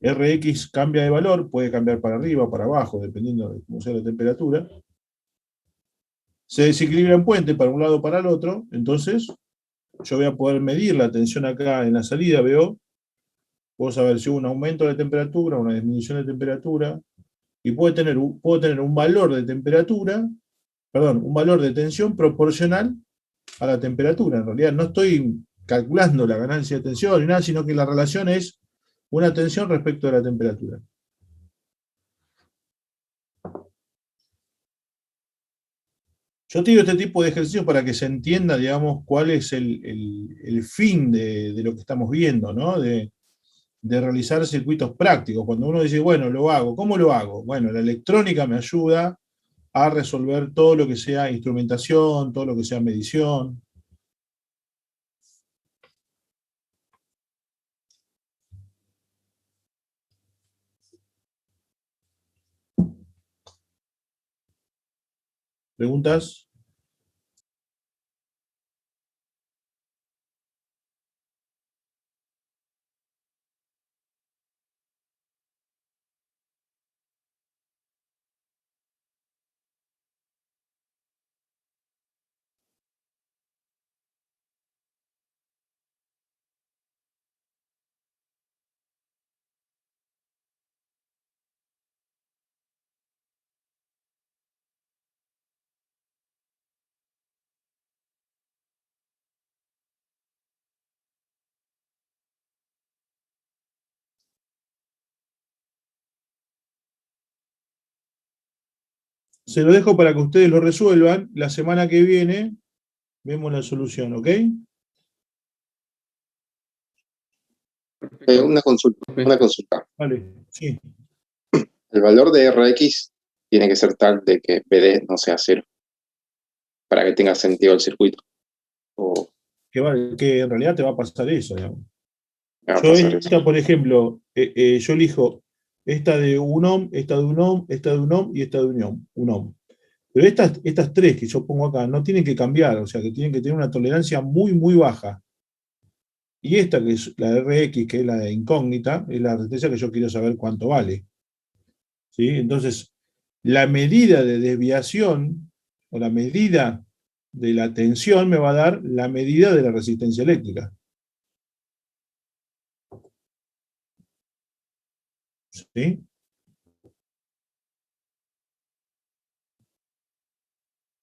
Speaker 1: Rx cambia de valor, puede cambiar para arriba o para abajo, dependiendo de cómo sea la temperatura. Se desequilibra en puente para un lado o para el otro, entonces yo voy a poder medir la tensión acá en la salida, veo, puedo saber si hubo un aumento de temperatura, una disminución de temperatura, y puedo tener un valor de temperatura, perdón, un valor de tensión proporcional a la temperatura. En realidad no estoy calculando la ganancia de tensión ni nada, sino que la relación es una tensión respecto a la temperatura. Yo te digo este tipo de ejercicios para que se entienda, digamos, cuál es el fin de lo que estamos viendo, ¿no? De realizar circuitos prácticos. Cuando uno dice, bueno, lo hago, ¿cómo lo hago? Bueno, la electrónica me ayuda a resolver todo lo que sea instrumentación, todo lo que sea medición. ¿Preguntas? Se lo dejo para que ustedes lo resuelvan. La semana que viene vemos la solución, ¿ok?
Speaker 6: Una consulta.
Speaker 1: Vale, sí.
Speaker 6: El valor de Rx tiene que ser tal de que BD no sea cero para que tenga sentido el circuito. O
Speaker 1: Que en realidad te va a pasar eso, digamos.
Speaker 6: me va a
Speaker 1: Yo
Speaker 6: pasar eso.
Speaker 1: esta, por ejemplo, yo elijo esta de un ohm, esta de un ohm, esta de un ohm y esta de un ohm. Pero estas tres que yo pongo acá no tienen que cambiar, o sea que tienen que tener una tolerancia muy, muy baja. Y esta, que es la Rx, que es la de incógnita, es la resistencia que yo quiero saber cuánto vale. ¿Sí? Entonces, la medida de desviación o la medida de la tensión me va a dar la medida de la resistencia eléctrica. ¿Sí?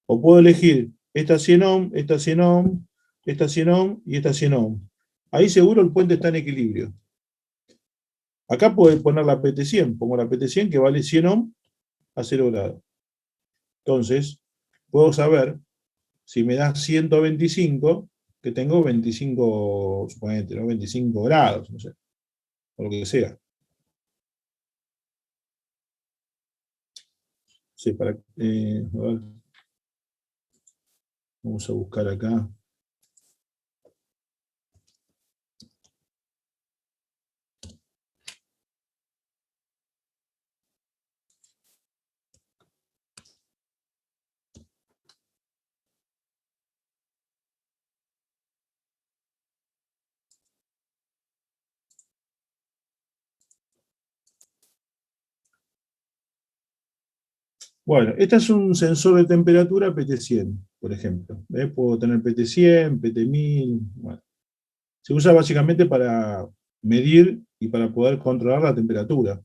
Speaker 1: O puedo elegir esta 100 ohm, esta 100 ohm, esta 100 ohm y esta 100 ohm. Ahí seguro el puente está en equilibrio. Acá puedo poner la PT100, pongo la PT100 que vale 100 ohm a 0 grados. Entonces, puedo saber si me da 125, que tengo 25, suponete, ¿no? 25 grados, no sé, o lo que sea. Sí, a ver, vamos a buscar acá. Bueno, este es un sensor de temperatura PT100, por ejemplo. Puedo tener PT100, PT1000. Bueno. Se usa básicamente para medir y para poder controlar la temperatura.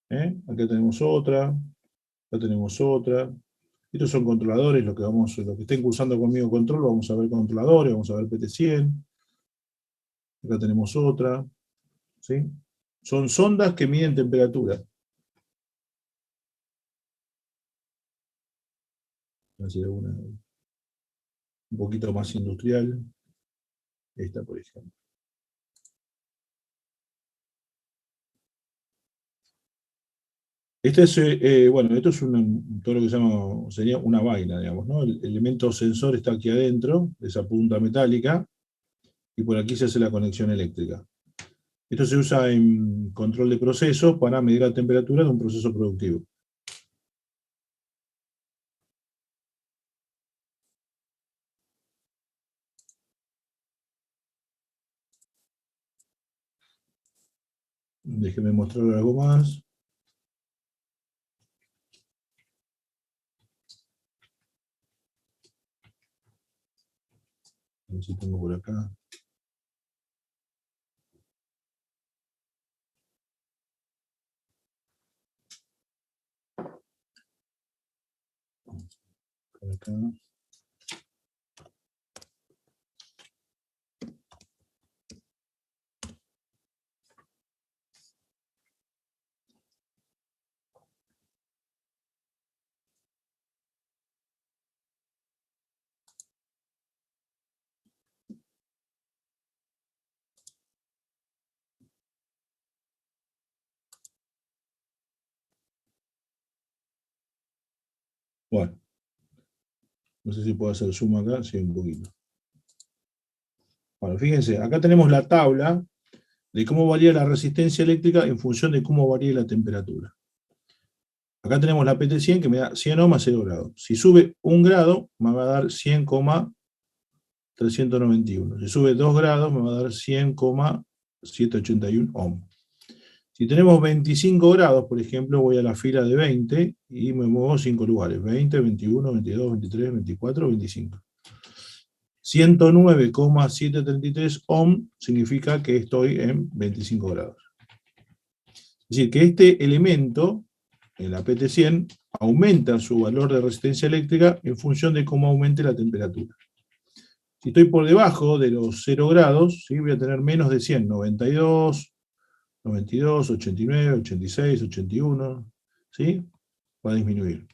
Speaker 1: Acá tenemos otra, acá tenemos otra. Estos son controladores, los que estén cursando conmigo control, vamos a ver controladores, vamos a ver PT100. Acá tenemos otra. ¿Sí? Son sondas que miden temperatura. Así alguna un poquito más industrial. Esta, por ejemplo. Este es, bueno, esto es todo lo que sería una vaina, digamos, ¿no? El elemento sensor está aquí adentro, de esa punta metálica, y por aquí se hace la conexión eléctrica. Esto se usa en control de procesos para medir la temperatura de un proceso productivo. Déjenme mostrar algo más. A ver si tengo por acá. Por acá. Bueno, no sé si puedo hacer zoom acá, sí, un poquito. Bueno, fíjense, acá tenemos la tabla de cómo varía la resistencia eléctrica en función de cómo varía la temperatura. Acá tenemos la PT100 que me da 100 ohms a 0 grados. Si sube 1 grado, me va a dar 100,391. Si sube 2 grados, me va a dar 100,781 ohms. Si tenemos 25 grados, por ejemplo, voy a la fila de 20 y me muevo 5 lugares. 20, 21, 22, 23, 24, 25. 109,733 ohms significa que estoy en 25 grados. Es decir, que este elemento, en la PT100, aumenta su valor de resistencia eléctrica en función de cómo aumente la temperatura. Si estoy por debajo de los 0 grados, ¿sí? Voy a tener menos de 100, 92, 92, 89, 86, 81, ¿sí? Va a disminuir.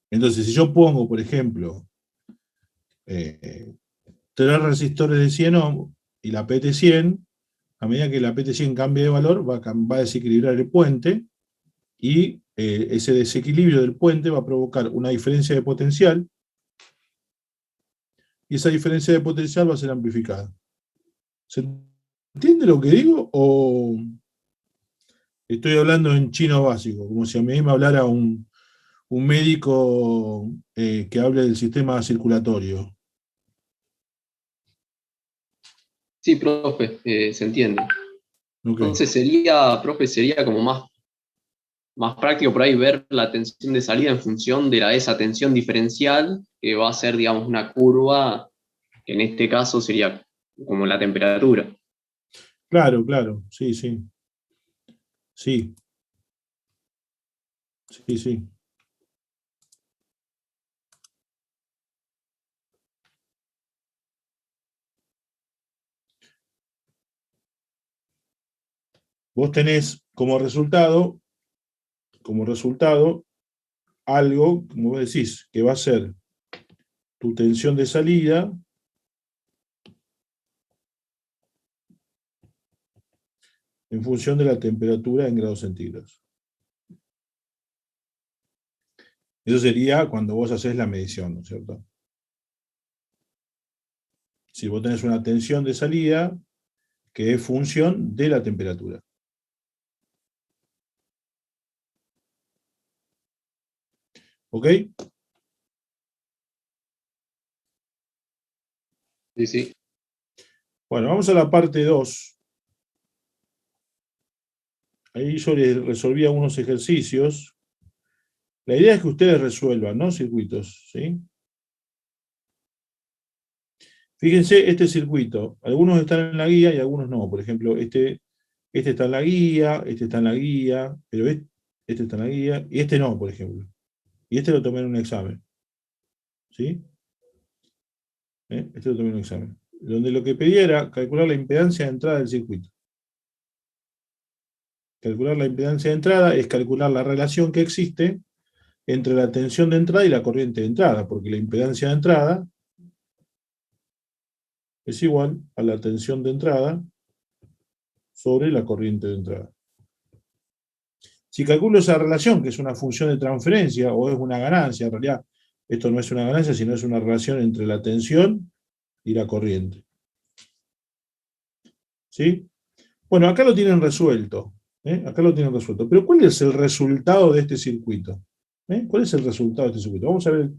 Speaker 1: Entonces, si yo pongo, por ejemplo, 3 resistores de 100 ohms y la PT100, a medida que la PT100 cambie de valor, va a desequilibrar el puente, y ese desequilibrio del puente va a provocar una diferencia de potencial, y esa diferencia de potencial va a ser amplificada. ¿Se entiende lo que digo? ¿O estoy hablando en chino básico? Como si a mí me hablara un médico que hable del sistema circulatorio.
Speaker 2: Sí, profe, se entiende.
Speaker 1: Okay.
Speaker 2: Entonces sería como más práctico por ahí ver la tensión de salida en función de esa tensión diferencial, que va a ser, digamos, una curva, que en este caso sería como la temperatura.
Speaker 1: Claro, claro, sí, sí. Sí. Sí, sí. Vos tenés como resultado algo, como vos decís, que va a ser tu tensión de salida en función de la temperatura en grados centígrados. Eso sería cuando vos haces la medición, ¿no es cierto? Si vos tenés una tensión de salida que es función de la temperatura. ¿Ok?
Speaker 2: Sí, sí.
Speaker 1: Bueno, vamos a la parte 2. Ahí yo les resolví algunos ejercicios. La idea es que ustedes resuelvan, ¿no? Circuitos, ¿sí? Fíjense este circuito. Algunos están en la guía y algunos no. Por ejemplo, este está en la guía, este está en la guía, pero este está en la guía, y este no, por ejemplo. Y este lo tomé en un examen. ¿Sí? Este lo tomé en un examen. Donde lo que pedía era calcular la impedancia de entrada del circuito. Calcular la impedancia de entrada es calcular la relación que existe entre la tensión de entrada y la corriente de entrada, porque la impedancia de entrada es igual a la tensión de entrada sobre la corriente de entrada. Si calculo esa relación, que es una función de transferencia o es una ganancia, en realidad esto no es una ganancia, sino es una relación entre la tensión y la corriente. ¿Sí? Bueno, acá lo tienen resuelto. Acá lo tienen resuelto. Pero ¿cuál es el resultado de este circuito? ¿Cuál es el resultado de este circuito? Vamos a ver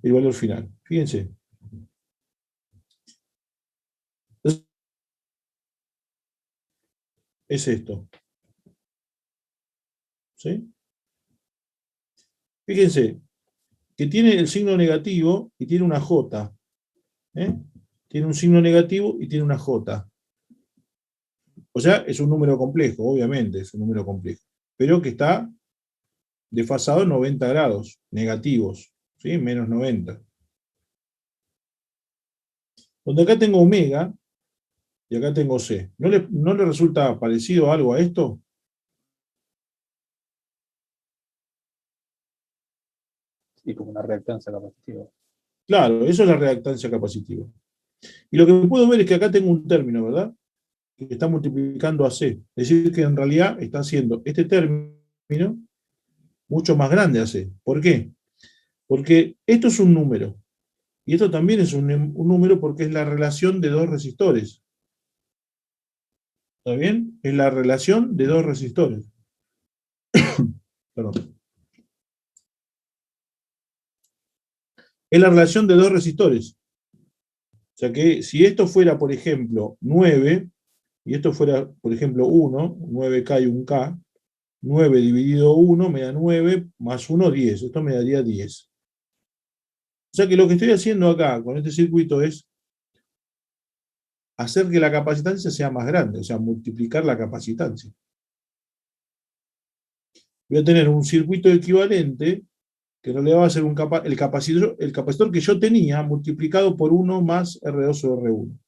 Speaker 1: el valor final. Fíjense. Es esto. ¿Sí? Fíjense que tiene el signo negativo y tiene una J. Tiene un signo negativo y tiene una J. O sea, es un número complejo, obviamente, es un número complejo. Pero que está desfasado en 90 grados negativos, ¿sí? Menos 90. Donde acá tengo omega y acá tengo C. ¿No le resulta parecido algo a esto?
Speaker 4: Y como una reactancia capacitiva.
Speaker 1: Claro, eso es la reactancia capacitiva. Y lo que puedo ver es que acá tengo un término, ¿verdad? Que está multiplicando a C. Es decir, que en realidad está haciendo este término mucho más grande a C. ¿Por qué? Porque esto es un número. Y esto también es un número porque es la relación de dos resistores. ¿Está bien? Es la relación de dos resistores. Perdón. Es la relación de dos resistores. O sea que si esto fuera, por ejemplo, 9, y esto fuera, por ejemplo, 1, 9K y 1K, 9 dividido 1 me da 9, más 1, 10. Esto me daría 10. O sea que lo que estoy haciendo acá con este circuito es hacer que la capacitancia sea más grande, o sea, multiplicar la capacitancia. Voy a tener un circuito equivalente que en realidad va a ser el capacitor que yo tenía multiplicado por 1 más R2 sobre R1.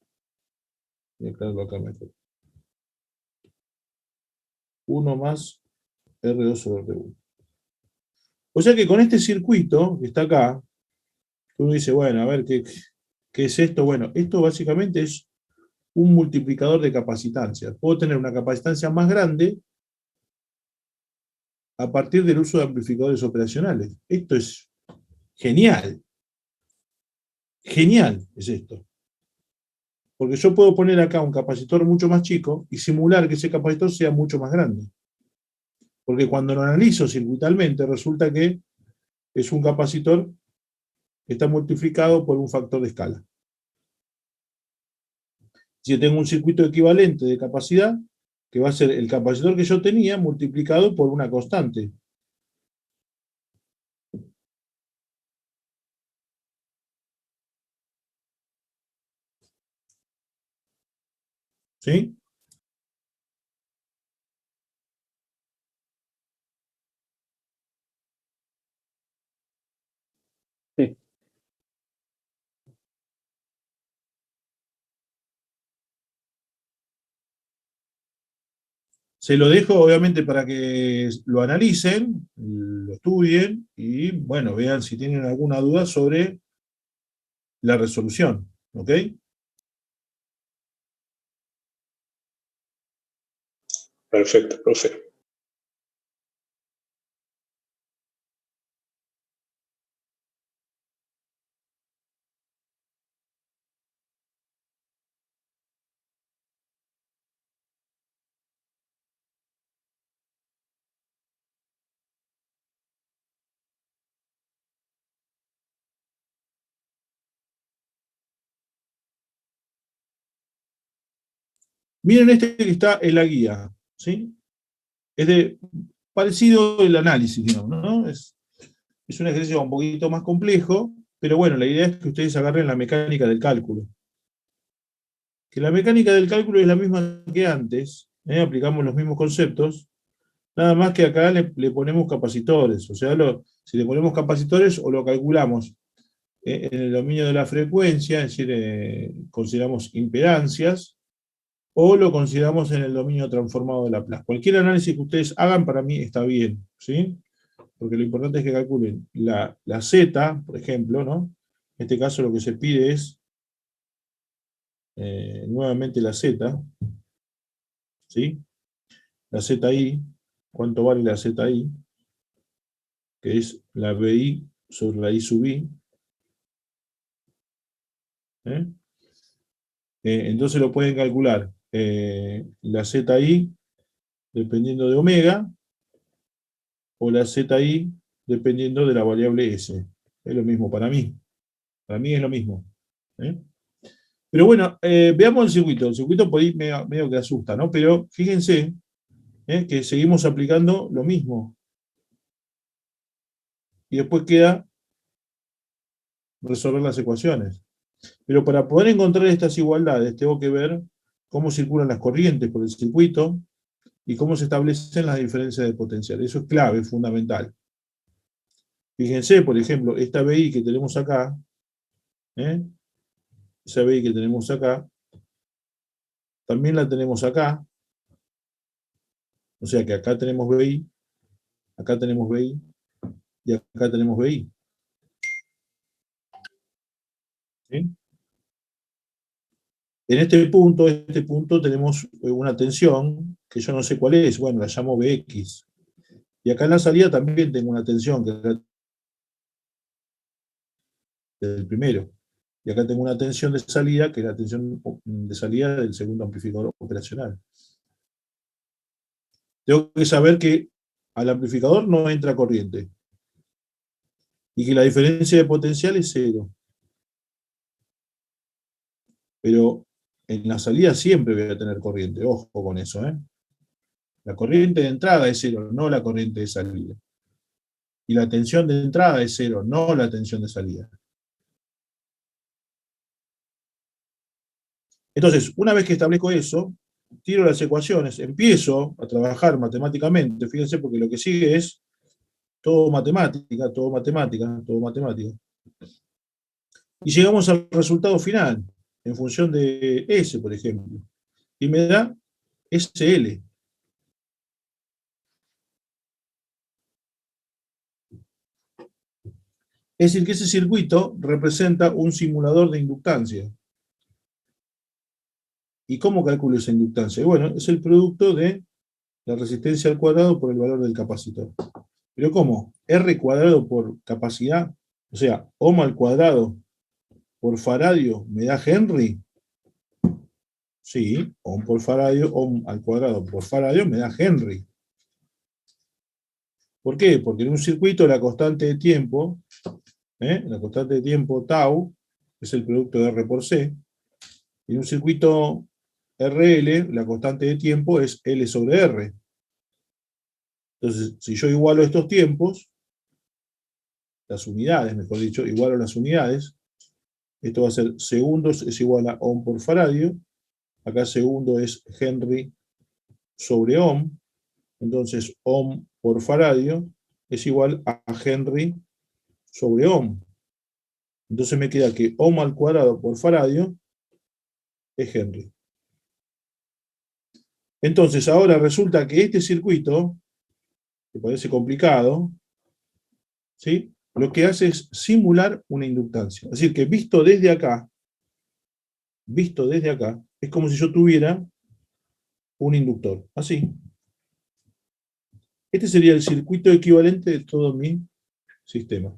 Speaker 1: Voy a aclararlo acá mejor. 1 más R2 sobre R1. O sea que con este circuito que está acá, uno dice, bueno, a ver, ¿qué es esto? Bueno, esto básicamente es un multiplicador de capacitancia. Puedo tener una capacitancia más grande a partir del uso de amplificadores operacionales. Esto es genial. Genial es esto. Porque yo puedo poner acá un capacitor mucho más chico y simular que ese capacitor sea mucho más grande. Porque cuando lo analizo circuitalmente, resulta que es un capacitor que está multiplicado por un factor de escala. Si yo tengo un circuito equivalente de capacidad, que va a ser el capacitor que yo tenía multiplicado por una constante. ¿Sí?
Speaker 4: Sí.
Speaker 1: Se lo dejo, obviamente, para que lo analicen, lo estudien y, bueno, vean si tienen alguna duda sobre la resolución. ¿Ok?
Speaker 7: Perfecto, profe.
Speaker 1: Miren este que está en la guía, ¿sí? Es parecido el análisis, digamos, ¿no? Es un ejercicio un poquito más complejo, pero bueno, la idea es que ustedes agarren la mecánica del cálculo. Que la mecánica del cálculo es la misma que antes, aplicamos los mismos conceptos, nada más que acá le ponemos capacitores, o sea, si le ponemos capacitores o lo calculamos en el dominio de la frecuencia, es decir, consideramos impedancias, o lo consideramos en el dominio transformado de Laplace. Cualquier análisis que ustedes hagan para mí está bien, ¿sí? Porque lo importante es que calculen la Z, por ejemplo, ¿no? En este caso lo que se pide es nuevamente la Z, ¿sí? La ZI, ¿cuánto vale la ZI? Que es la BI sobre la I sub I. Entonces lo pueden calcular la ZI dependiendo de omega, o la ZI dependiendo de la variable S. Es lo mismo para mí. Para mí es lo mismo. Pero bueno, veamos el circuito. El circuito por ahí medio que asusta, ¿no? Pero fíjense que seguimos aplicando lo mismo. Y después queda resolver las ecuaciones. Pero para poder encontrar estas igualdades, tengo que ver cómo circulan las corrientes por el circuito y cómo se establecen las diferencias de potencial. Eso es clave, es fundamental. Fíjense, por ejemplo, esta BI que tenemos acá, esa BI que tenemos acá, también la tenemos acá. O sea que acá tenemos BI, acá tenemos BI, y acá tenemos BI. ¿Sí? En este punto tenemos una tensión, que yo no sé cuál es, bueno, la llamo Bx. Y acá en la salida también tengo una tensión, que es la del primero. Y acá tengo una tensión de salida, que es la tensión de salida del segundo amplificador operacional. Tengo que saber que al amplificador no entra corriente. Y que la diferencia de potencial es 0. Pero en la salida siempre voy a tener corriente, ojo con eso, La corriente de entrada es 0, no la corriente de salida. Y la tensión de entrada es 0, no la tensión de salida. Entonces, una vez que establezco eso, tiro las ecuaciones, empiezo a trabajar matemáticamente, fíjense, porque lo que sigue es todo matemática, todo matemática, todo matemática. Y llegamos al resultado final, en función de S, por ejemplo. Y me da SL. Es decir, que ese circuito representa un simulador de inductancia. ¿Y cómo calculo esa inductancia? Bueno, es el producto de la resistencia al cuadrado por el valor del capacitor. ¿Pero cómo? R cuadrado por capacidad, o sea, ohm al cuadrado por faradio me da Henry. Sí, ohm por faradio, ohm al cuadrado por faradio me da Henry. ¿Por qué? Porque en un circuito la constante de tiempo, la constante de tiempo tau, es el producto de R por C. En un circuito RL, la constante de tiempo es L sobre R. Entonces, si yo igualo estos tiempos, las unidades, mejor dicho, igualo las unidades, esto va a ser segundos es igual a ohm por faradio, acá segundo es Henry sobre ohm, entonces ohm por faradio es igual a Henry sobre ohm. Entonces me queda que ohm al cuadrado por faradio es Henry. Entonces, ahora resulta que este circuito, que parece complicado, ¿sí? Lo que hace es simular una inductancia. Es decir, que visto desde acá, es como si yo tuviera un inductor. Así. Este sería el circuito equivalente de todo mi sistema.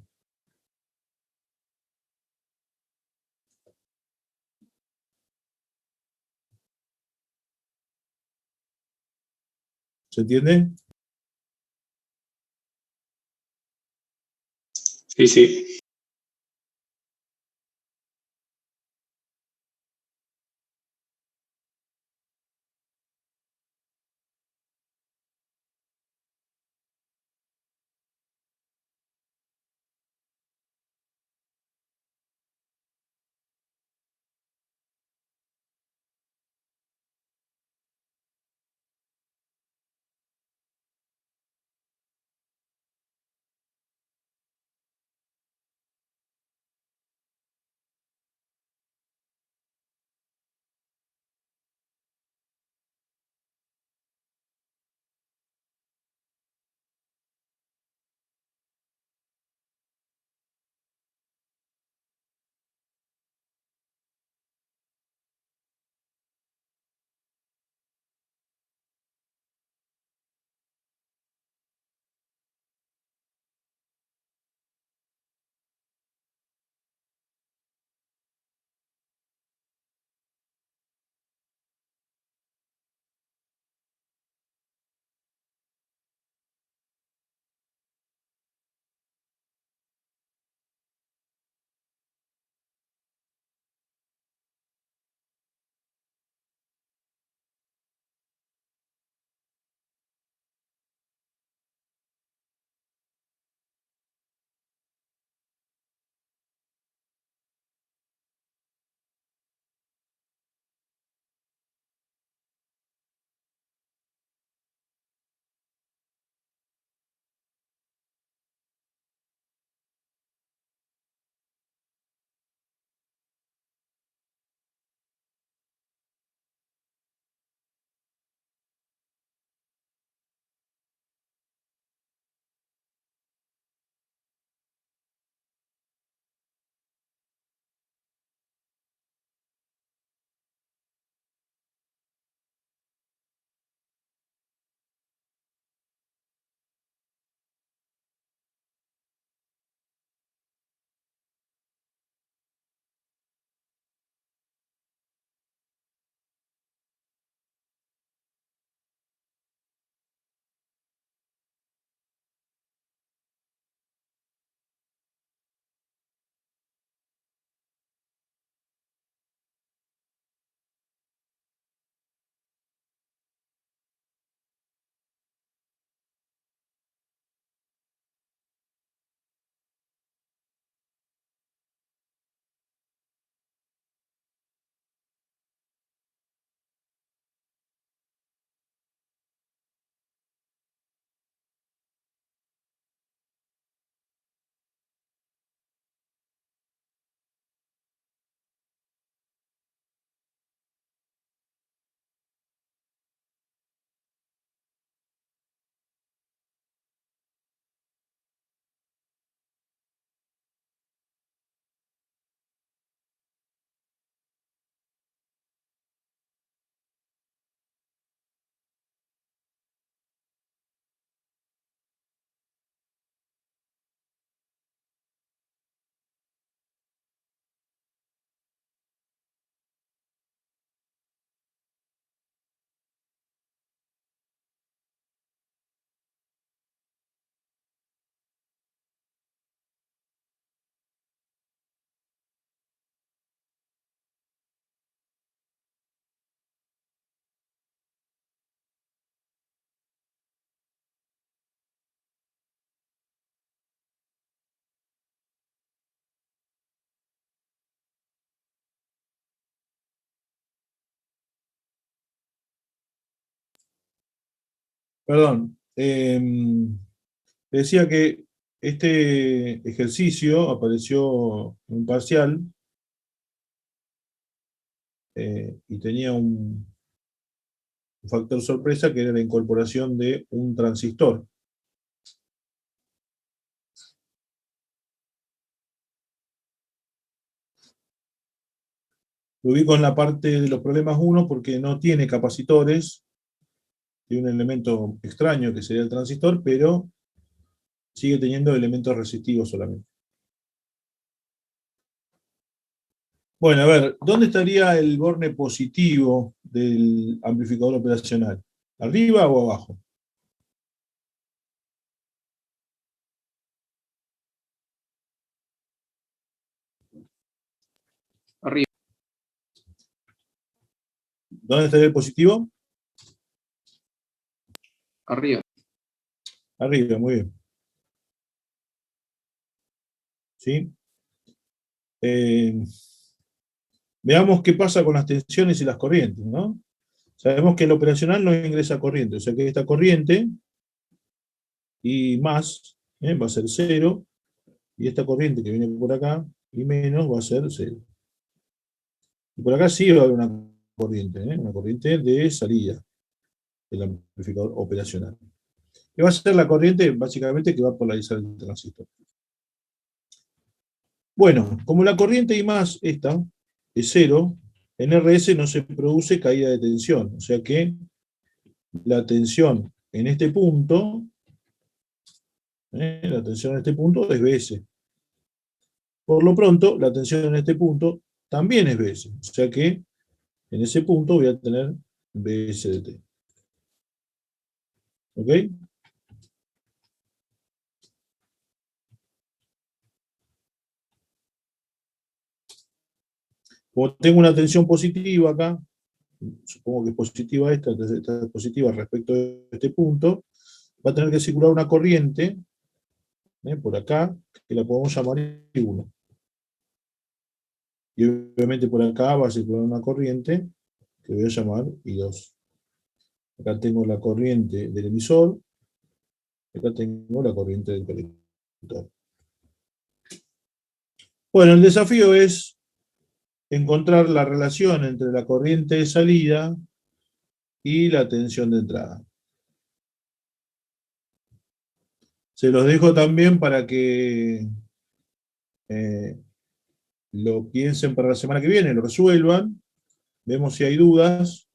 Speaker 1: ¿Se entiende?
Speaker 7: Sí, sí.
Speaker 1: Perdón. Decía que este ejercicio apareció en un parcial y tenía un factor sorpresa que era la incorporación de un transistor. Lo ubico en la parte de los problemas 1 porque no tiene capacitores, tiene un elemento extraño que sería el transistor, pero sigue teniendo elementos resistivos solamente. Bueno, a ver, ¿dónde estaría el borne positivo del amplificador operacional? ¿Arriba o abajo?
Speaker 2: Arriba.
Speaker 1: ¿Dónde estaría el positivo?
Speaker 2: Arriba.
Speaker 1: Arriba, muy bien. ¿Sí? Veamos qué pasa con las tensiones y las corrientes, ¿no? Sabemos que el operacional no ingresa corriente, o sea que esta corriente y más va a ser 0, y esta corriente que viene por acá y menos va a ser 0. Y por acá sí va a haber una corriente de salida del amplificador operacional. Que va a ser la corriente básicamente que va a polarizar el transistor. Bueno, como la corriente I más esta es 0, en RS no se produce caída de tensión, o sea que la tensión en este punto, la tensión en este punto es Bs. Por lo pronto, la tensión en este punto también es Bs, o sea que en ese punto voy a tener Bs de T. ¿Ok? Como tengo una tensión positiva acá, supongo que es positiva esta, entonces esta es positiva respecto de este punto, va a tener que circular una corriente por acá, que la podemos llamar I1. Y obviamente por acá va a circular una corriente que voy a llamar I2. Acá tengo la corriente del emisor, acá tengo la corriente del colector. Bueno, el desafío es encontrar la relación entre la corriente de salida y la tensión de entrada. Se los dejo también para que lo piensen para la semana que viene, lo resuelvan, vemos si hay dudas,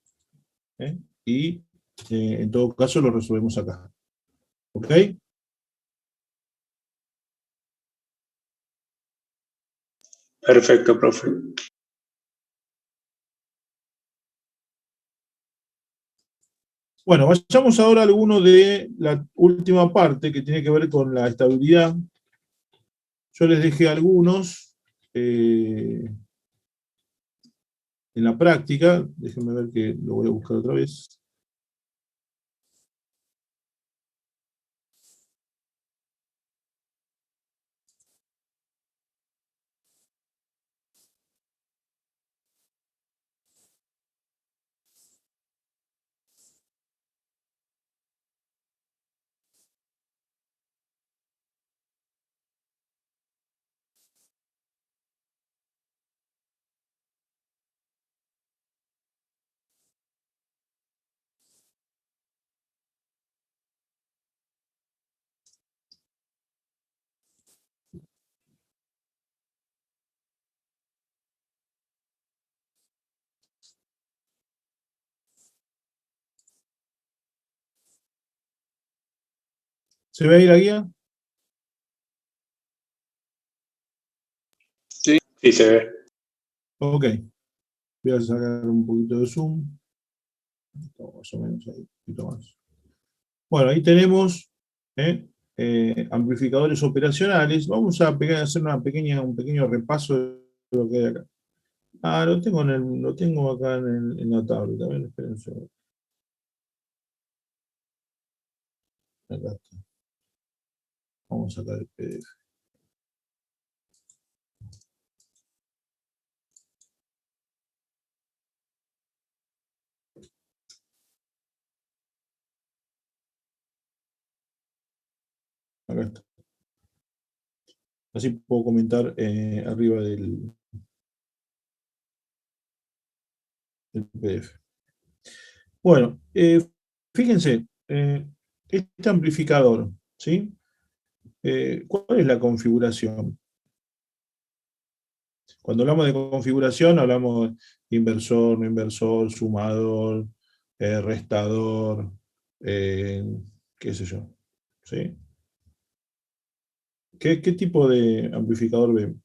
Speaker 1: y en todo caso lo resolvemos acá. ¿Ok?
Speaker 7: Perfecto, profe.
Speaker 1: Bueno, vayamos ahora a alguno de la última parte que tiene que ver con la estabilidad. Yo les dejé algunos en la práctica. Déjenme ver que lo voy a buscar otra vez. ¿Se ve ahí la guía?
Speaker 7: Sí, sí se ve.
Speaker 1: Ok. Voy a sacar un poquito de zoom. Más o menos ahí, un poquito más. Bueno, ahí tenemos amplificadores operacionales. Vamos a hacer un pequeño repaso de lo que hay acá. Ah, lo tengo acá en la tablet también, esperen un segundo. Acá está. Vamos a sacar el PDF. Acá está. Así puedo comentar arriba del PDF. Bueno, fíjense, este amplificador, ¿sí? ¿Cuál es la configuración? Cuando hablamos de configuración, hablamos de inversor, no inversor, sumador, restador, qué sé yo, ¿sí? ¿Qué tipo de amplificador vemos?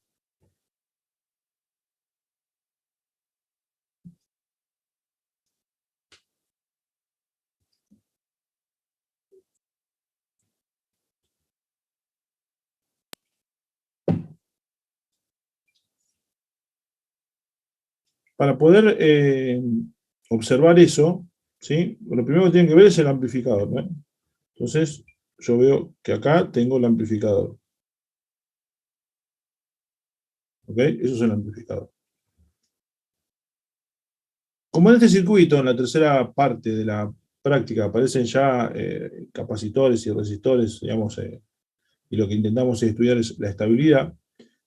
Speaker 1: Para poder observar eso, ¿sí? Lo primero que tienen que ver es el amplificador, ¿no? Entonces, yo veo que acá tengo el amplificador. ¿Ok? Eso es el amplificador. Como en este circuito, en la tercera parte de la práctica, aparecen ya capacitores y resistores, digamos, y lo que intentamos estudiar es la estabilidad,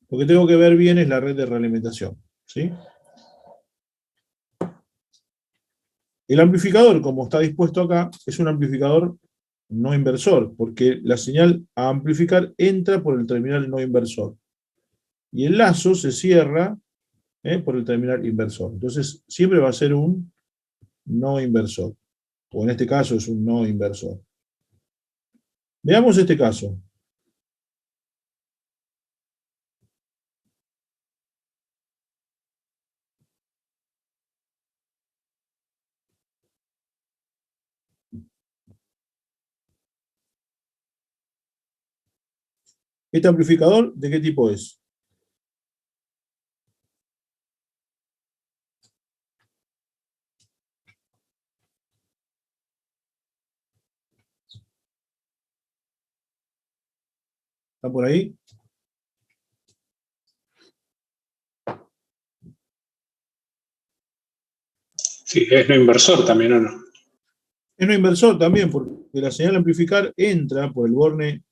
Speaker 1: lo que tengo que ver bien es la red de realimentación, ¿sí? El amplificador, como está dispuesto acá, es un amplificador no inversor, porque la señal a amplificar entra por el terminal no inversor. Y el lazo se cierra por el terminal inversor. Entonces, siempre va a ser un no inversor. O en este caso es un no inversor. Veamos este caso. ¿Este amplificador de qué tipo es? ¿Está por ahí?
Speaker 7: Sí, es no inversor también, ¿o no?
Speaker 1: Es no inversor también, porque la señal a amplificar entra por el borne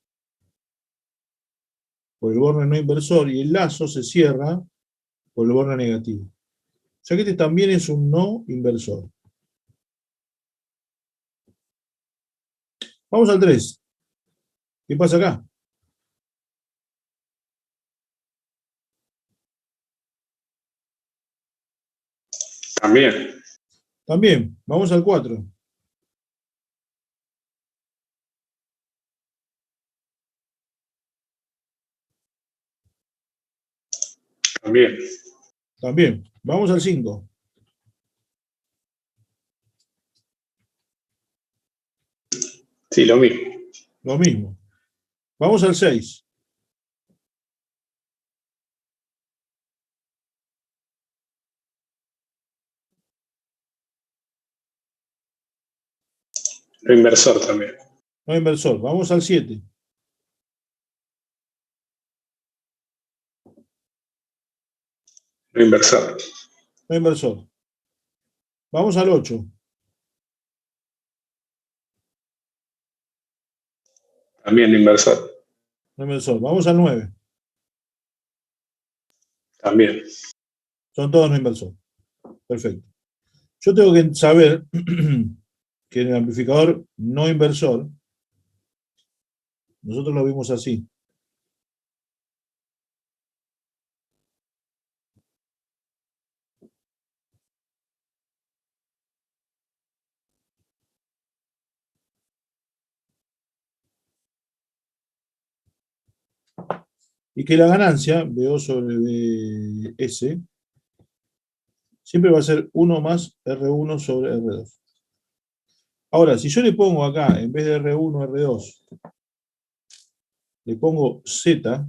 Speaker 1: no inversor y el lazo se cierra por el borne negativo. O sea que este también es un no inversor. Vamos al 3. ¿Qué pasa acá?
Speaker 7: También.
Speaker 1: También. Vamos al 4.
Speaker 7: También.
Speaker 1: También. Vamos al 5.
Speaker 7: Sí, lo mismo.
Speaker 1: Lo mismo. Vamos al 6.
Speaker 7: No inversor también.
Speaker 1: No inversor. Vamos al 7.
Speaker 7: No inversor.
Speaker 1: No inversor. Vamos al 8.
Speaker 7: También no inversor.
Speaker 1: No inversor. Vamos al 9.
Speaker 7: También.
Speaker 1: Son todos no inversor. Perfecto. Yo tengo que saber que en el amplificador no inversor, nosotros lo vimos así. Y que la ganancia, BO sobre BS, siempre va a ser 1 más R1 sobre R2. Ahora, si yo le pongo acá, en vez de R1, R2, le pongo Z,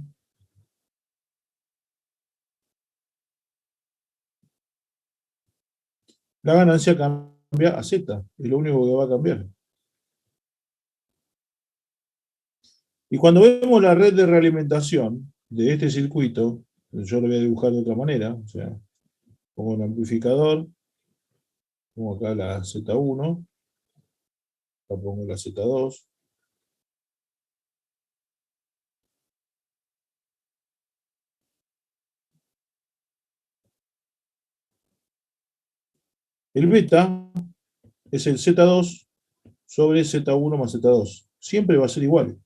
Speaker 1: la ganancia cambia a Z. Es lo único que va a cambiar. Y cuando vemos la red de realimentación de este circuito, yo lo voy a dibujar de otra manera. O sea, pongo el amplificador, pongo acá la Z1, acá pongo la Z2. El beta es el Z2 sobre Z1 más Z2. Siempre va a ser igual.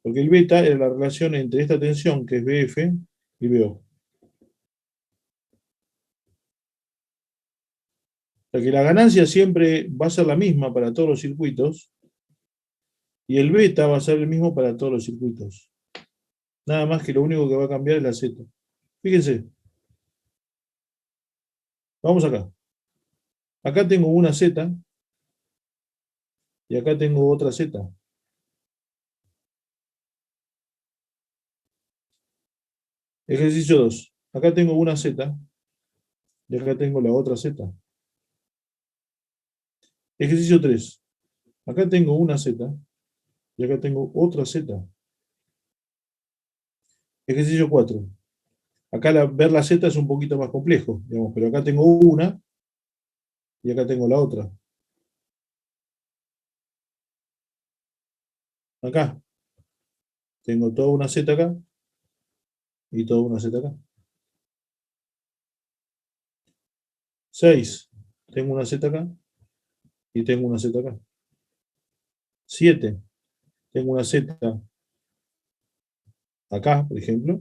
Speaker 1: Porque el beta es la relación entre esta tensión, que es BF, y BO. O sea que la ganancia siempre va a ser la misma para todos los circuitos, y el beta va a ser el mismo para todos los circuitos. Nada más que lo único que va a cambiar es la Z. Fíjense. Vamos acá. Acá tengo una Z, y acá tengo otra Z. Ejercicio 2. Acá tengo una Z, y acá tengo la otra Z. Ejercicio 3. Acá tengo una Z, y acá tengo otra Z. Ejercicio 4. Acá ver la Z es un poquito más complejo, digamos, pero acá tengo una, y acá tengo la otra. Acá tengo toda una Z acá, y toda una Z acá. 6. Tengo una Z acá, y tengo una Z acá. 7. Tengo una Z acá, por ejemplo,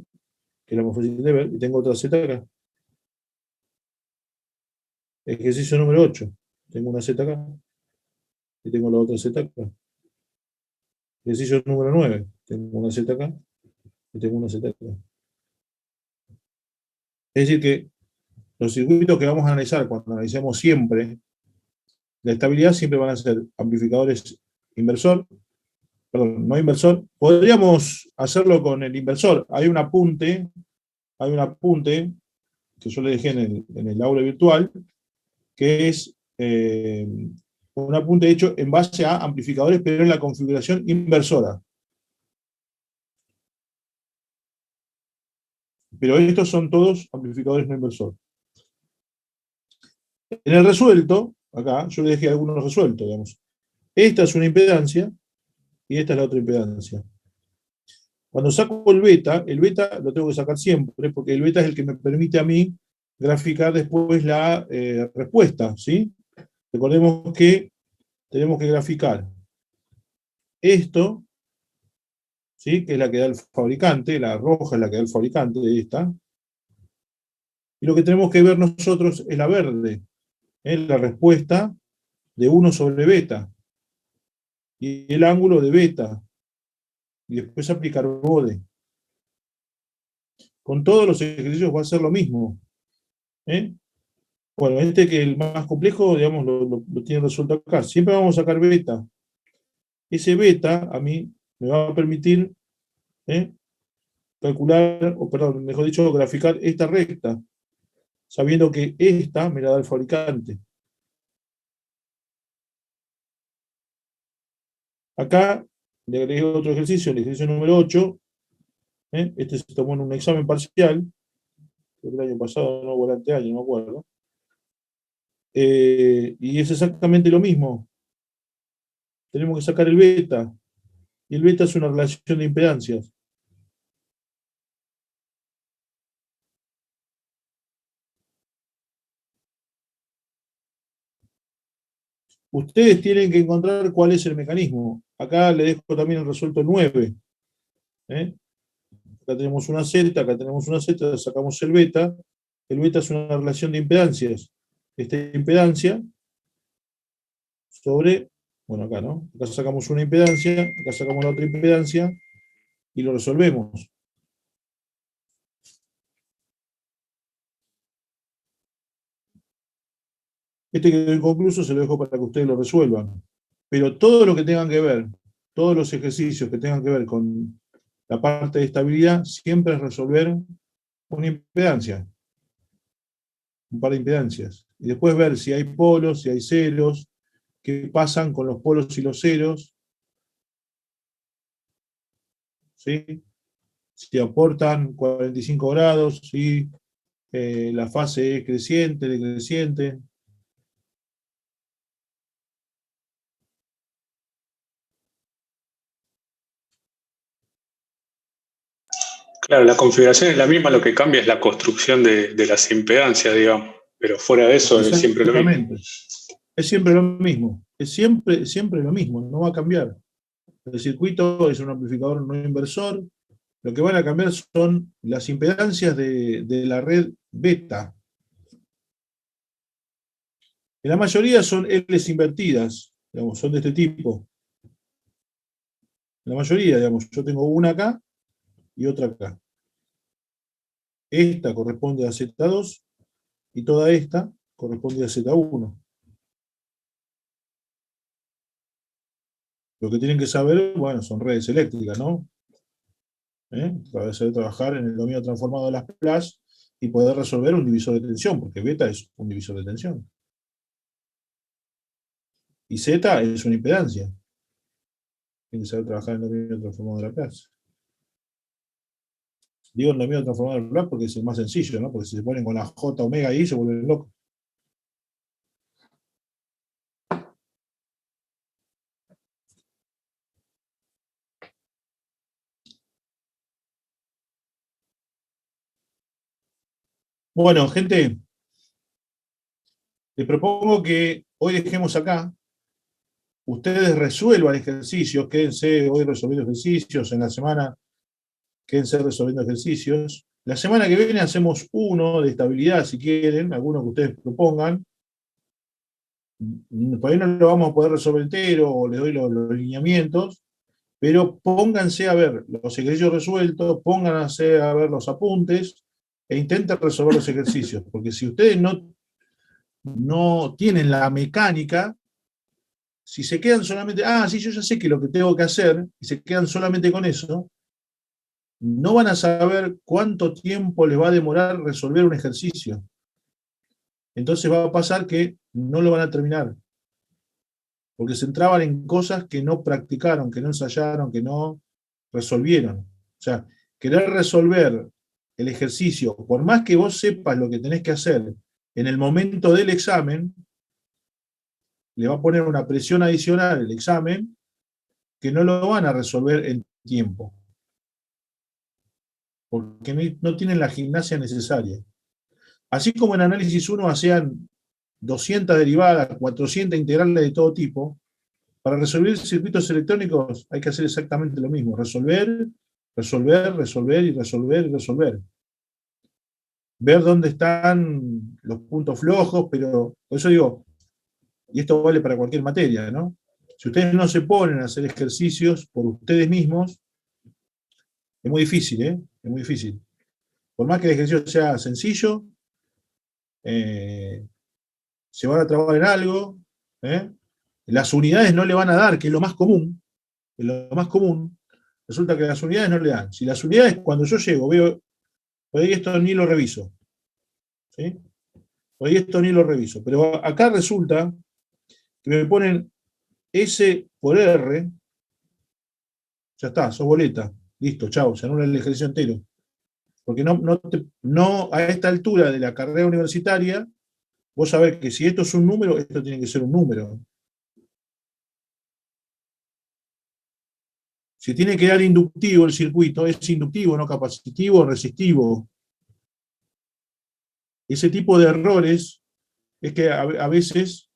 Speaker 1: que es la más fácil de ver, y tengo otra Z acá. Ejercicio número 8. Tengo una Z acá, y tengo la otra Z acá. Ejercicio número 9. Tengo una Z acá, y tengo una Z acá. Es decir que los circuitos que vamos a analizar cuando analicemos siempre la estabilidad siempre van a ser amplificadores inversor, perdón, no inversor. Podríamos hacerlo con el inversor. Hay un apunte que yo le dejé en el aula virtual, que es un apunte hecho en base a amplificadores, pero en la configuración inversora. Pero estos son todos amplificadores no inversor. En el resuelto, acá, yo le dejé algunos resueltos, digamos. Esta es una impedancia y esta es la otra impedancia. Cuando saco el beta lo tengo que sacar siempre, porque el beta es el que me permite a mí graficar después la respuesta, ¿sí? Recordemos que tenemos que graficar esto, ¿sí? Que es la que da el fabricante, la roja es la que da el fabricante de esta, y lo que tenemos que ver nosotros es la verde, la respuesta de 1 sobre beta, y el ángulo de beta, y después aplicar bode. Con todos los ejercicios va a ser lo mismo. Bueno, que es el más complejo, digamos, lo tiene resuelto acá. Siempre vamos a sacar beta. Ese beta a mí me va a permitir calcular, o perdón, mejor dicho, graficar esta recta, sabiendo que esta me la da el fabricante. Acá le agregué otro ejercicio, el ejercicio número 8. Este se tomó en un examen parcial, creo que el año pasado, no, o el anteaño, no me acuerdo. Y es exactamente lo mismo. Tenemos que sacar el beta, y el beta es una relación de impedancias. Ustedes tienen que encontrar cuál es el mecanismo. Acá le dejo también el resuelto 9. Acá tenemos una Z, acá tenemos una Z, sacamos el beta. El beta es una relación de impedancias. Esta impedancia sobre, bueno, acá, ¿no? Acá sacamos una impedancia, acá sacamos la otra impedancia y lo resolvemos. Este quedó inconcluso, se lo dejo para que ustedes lo resuelvan. Pero todo lo que tengan que ver, todos los ejercicios que tengan que ver con la parte de estabilidad, siempre es resolver una impedancia, un par de impedancias. Y después ver si hay polos, si hay ceros, qué pasan con los polos y los ceros, ¿sí? Si aportan 45 grados, si la fase es creciente, decreciente.
Speaker 7: Claro, la configuración es la misma, lo que cambia es la construcción de las impedancias, digamos. Pero fuera de eso es siempre lo mismo.
Speaker 1: Exactamente. Es siempre lo mismo. Es siempre lo mismo, no va a cambiar. El circuito es un amplificador no inversor. Lo que van a cambiar son las impedancias de la red beta. En la mayoría son Ls invertidas, digamos, son de este tipo. En la mayoría, digamos, yo tengo una acá y otra acá. Esta corresponde a Z2 y toda esta corresponde a Z1. Lo que tienen que saber, bueno, son redes eléctricas, ¿no? Para saber trabajar en el dominio transformado de las PLAS y poder resolver un divisor de tensión, porque beta es un divisor de tensión. Y Z es una impedancia. Tienen que saber trabajar en el dominio transformado de la PLAS. Digo el dominio transformado de la PLAS porque es el más sencillo, ¿no? Porque si se ponen con la J omega ahí se vuelven locos. Bueno, gente, les propongo que hoy dejemos acá. Ustedes resuelvan ejercicios, quédense hoy resolviendo ejercicios, en la semana quédense resolviendo ejercicios. La semana que viene hacemos uno de estabilidad, si quieren, alguno que ustedes propongan. Por ahí no lo vamos a poder resolver entero, o les doy los lineamientos, pero pónganse a ver los ejercicios resueltos, pónganse a ver los apuntes, e intenten resolver los ejercicios, porque si ustedes no tienen la mecánica, si se quedan solamente, sí, yo ya sé que lo que tengo que hacer, y se quedan solamente con eso, no van a saber cuánto tiempo les va a demorar resolver un ejercicio. Entonces va a pasar que no lo van a terminar, porque se entraban en cosas que no practicaron, que no ensayaron, que no resolvieron. O sea, querer resolver el ejercicio, por más que vos sepas lo que tenés que hacer en el momento del examen, le va a poner una presión adicional el examen que no lo van a resolver en tiempo, porque no tienen la gimnasia necesaria. Así como en análisis 1 hacían 200 derivadas, 400 integrales de todo tipo, para resolver circuitos electrónicos hay que hacer exactamente lo mismo, resolver, resolver, resolver y resolver y resolver. Ver dónde están los puntos flojos, pero por eso digo, y esto vale para cualquier materia, ¿no? Si ustedes no se ponen a hacer ejercicios por ustedes mismos, es muy difícil, ¿eh? Es muy difícil. Por más que el ejercicio sea sencillo, se van a trabajar en algo, las unidades no le van a dar, que es lo más común, resulta que las unidades no le dan. Si las unidades, cuando yo llego, veo, por ahí esto ni lo reviso, ¿sí? Por ahí esto ni lo reviso, pero acá resulta que me ponen S por R, ya está, sos boleta, listo, chao, se anula el ejercicio entero. Porque no a esta altura de la carrera universitaria, vos sabés que si esto es un número, esto tiene que ser un número. Si tiene que dar inductivo el circuito, es inductivo, no capacitivo, resistivo. Ese tipo de errores es que a veces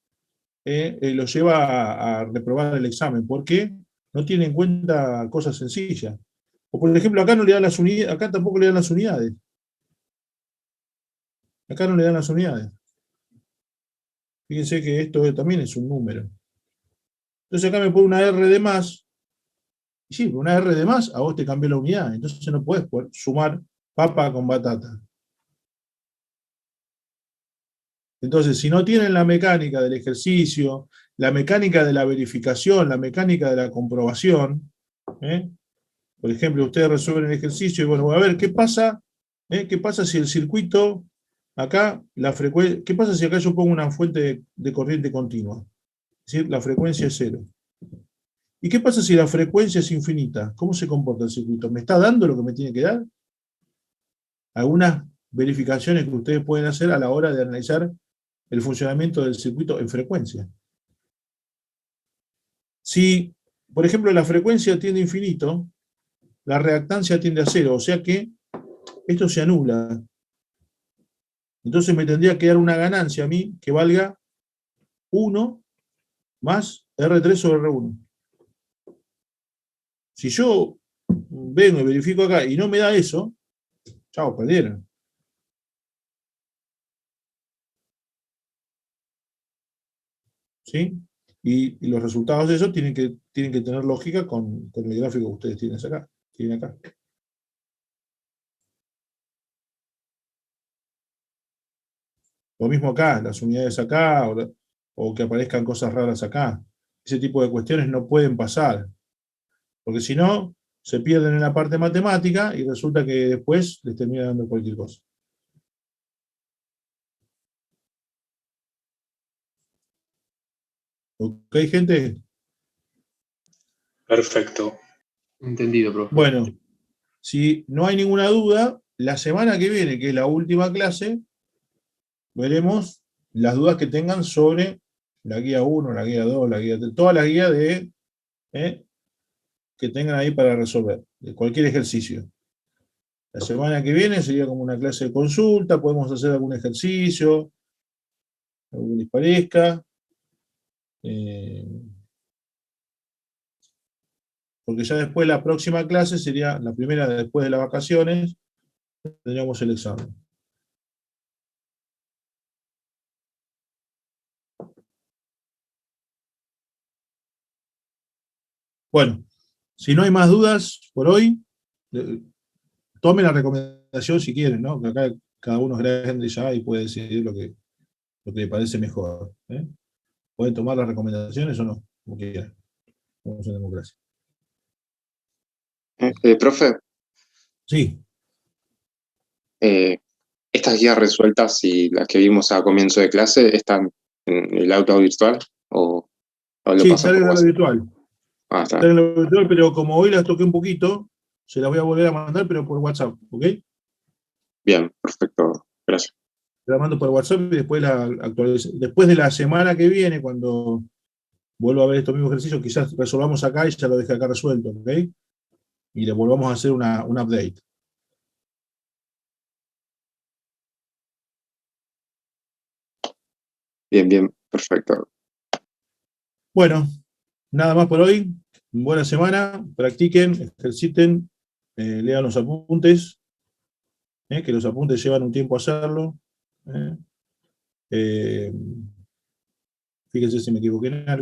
Speaker 1: lo lleva a reprobar el examen. ¿Por qué? No tiene en cuenta cosas sencillas. O por ejemplo, acá no le dan las unidades, acá tampoco le dan las unidades. Acá no le dan las unidades. Fíjense que esto también es un número. Entonces acá me pone una R de más. Y sí, una R de más, a vos te cambió la unidad. Entonces no podés sumar papa con batata. Entonces, si no tienen la mecánica del ejercicio, la mecánica de la verificación, la mecánica de la comprobación, por ejemplo, ustedes resuelven el ejercicio y bueno, a ver, ¿qué pasa? ¿Qué pasa si el circuito, acá, qué pasa si acá yo pongo una fuente de corriente continua? Es decir, la frecuencia es 0. ¿Y qué pasa si la frecuencia es infinita? ¿Cómo se comporta el circuito? ¿Me está dando lo que me tiene que dar? Algunas verificaciones que ustedes pueden hacer a la hora de analizar el funcionamiento del circuito en frecuencia. Si, por ejemplo, la frecuencia tiende a infinito, la reactancia tiende a 0, o sea que esto se anula. Entonces me tendría que dar una ganancia a mí que valga 1 más R3 sobre R1. Si yo vengo y verifico acá y no me da eso, chao, perdieron. ¿Sí? Y los resultados de eso tienen que tener lógica con el gráfico que ustedes tienen acá. Lo mismo acá, las unidades acá, o que aparezcan cosas raras acá. Ese tipo de cuestiones no pueden pasar, porque si no, se pierden en la parte matemática y resulta que después les termina dando cualquier cosa. ¿Ok, gente?
Speaker 7: Perfecto.
Speaker 2: Entendido, profe.
Speaker 1: Bueno, si no hay ninguna duda, la semana que viene, que es la última clase, veremos las dudas que tengan sobre la guía 1, la guía 2, la guía 3, toda la guía que tengan ahí para resolver, de cualquier ejercicio. La semana que viene sería como una clase de consulta, podemos hacer algún ejercicio, algo que les parezca. Porque ya después la próxima clase sería la primera después de las vacaciones, tendríamos el examen. Bueno, si no hay más dudas por hoy, tomen la recomendación si quieren, ¿no? Que acá cada uno es grande ya y puede decidir lo que le parece mejor. Pueden tomar las recomendaciones o no, como quieran. Vamos en democracia.
Speaker 6: Profe,
Speaker 1: Sí,
Speaker 6: ¿estas guías resueltas y las que vimos a comienzo de clase están en el auto virtual o lo
Speaker 1: sí,
Speaker 6: pasan
Speaker 1: están
Speaker 6: por
Speaker 1: en la
Speaker 6: WhatsApp?
Speaker 1: virtual.
Speaker 6: Ah, está.
Speaker 1: Están en la virtual, pero como hoy las toqué un poquito, se las voy a volver a mandar, pero por WhatsApp, ¿ok?
Speaker 6: Bien, perfecto. Gracias.
Speaker 1: La mando por WhatsApp y después la actualizo. Después de la semana que viene, cuando vuelva a ver estos mismos ejercicios, quizás resolvamos acá y ya lo deje acá resuelto, ¿ok? Y le volvamos a hacer un update.
Speaker 6: Bien, bien, perfecto.
Speaker 1: Bueno, nada más por hoy. Buena semana. Practiquen, ejerciten, lean los apuntes, que los apuntes llevan un tiempo hacerlo. Fíjense si me equivoqué en algo.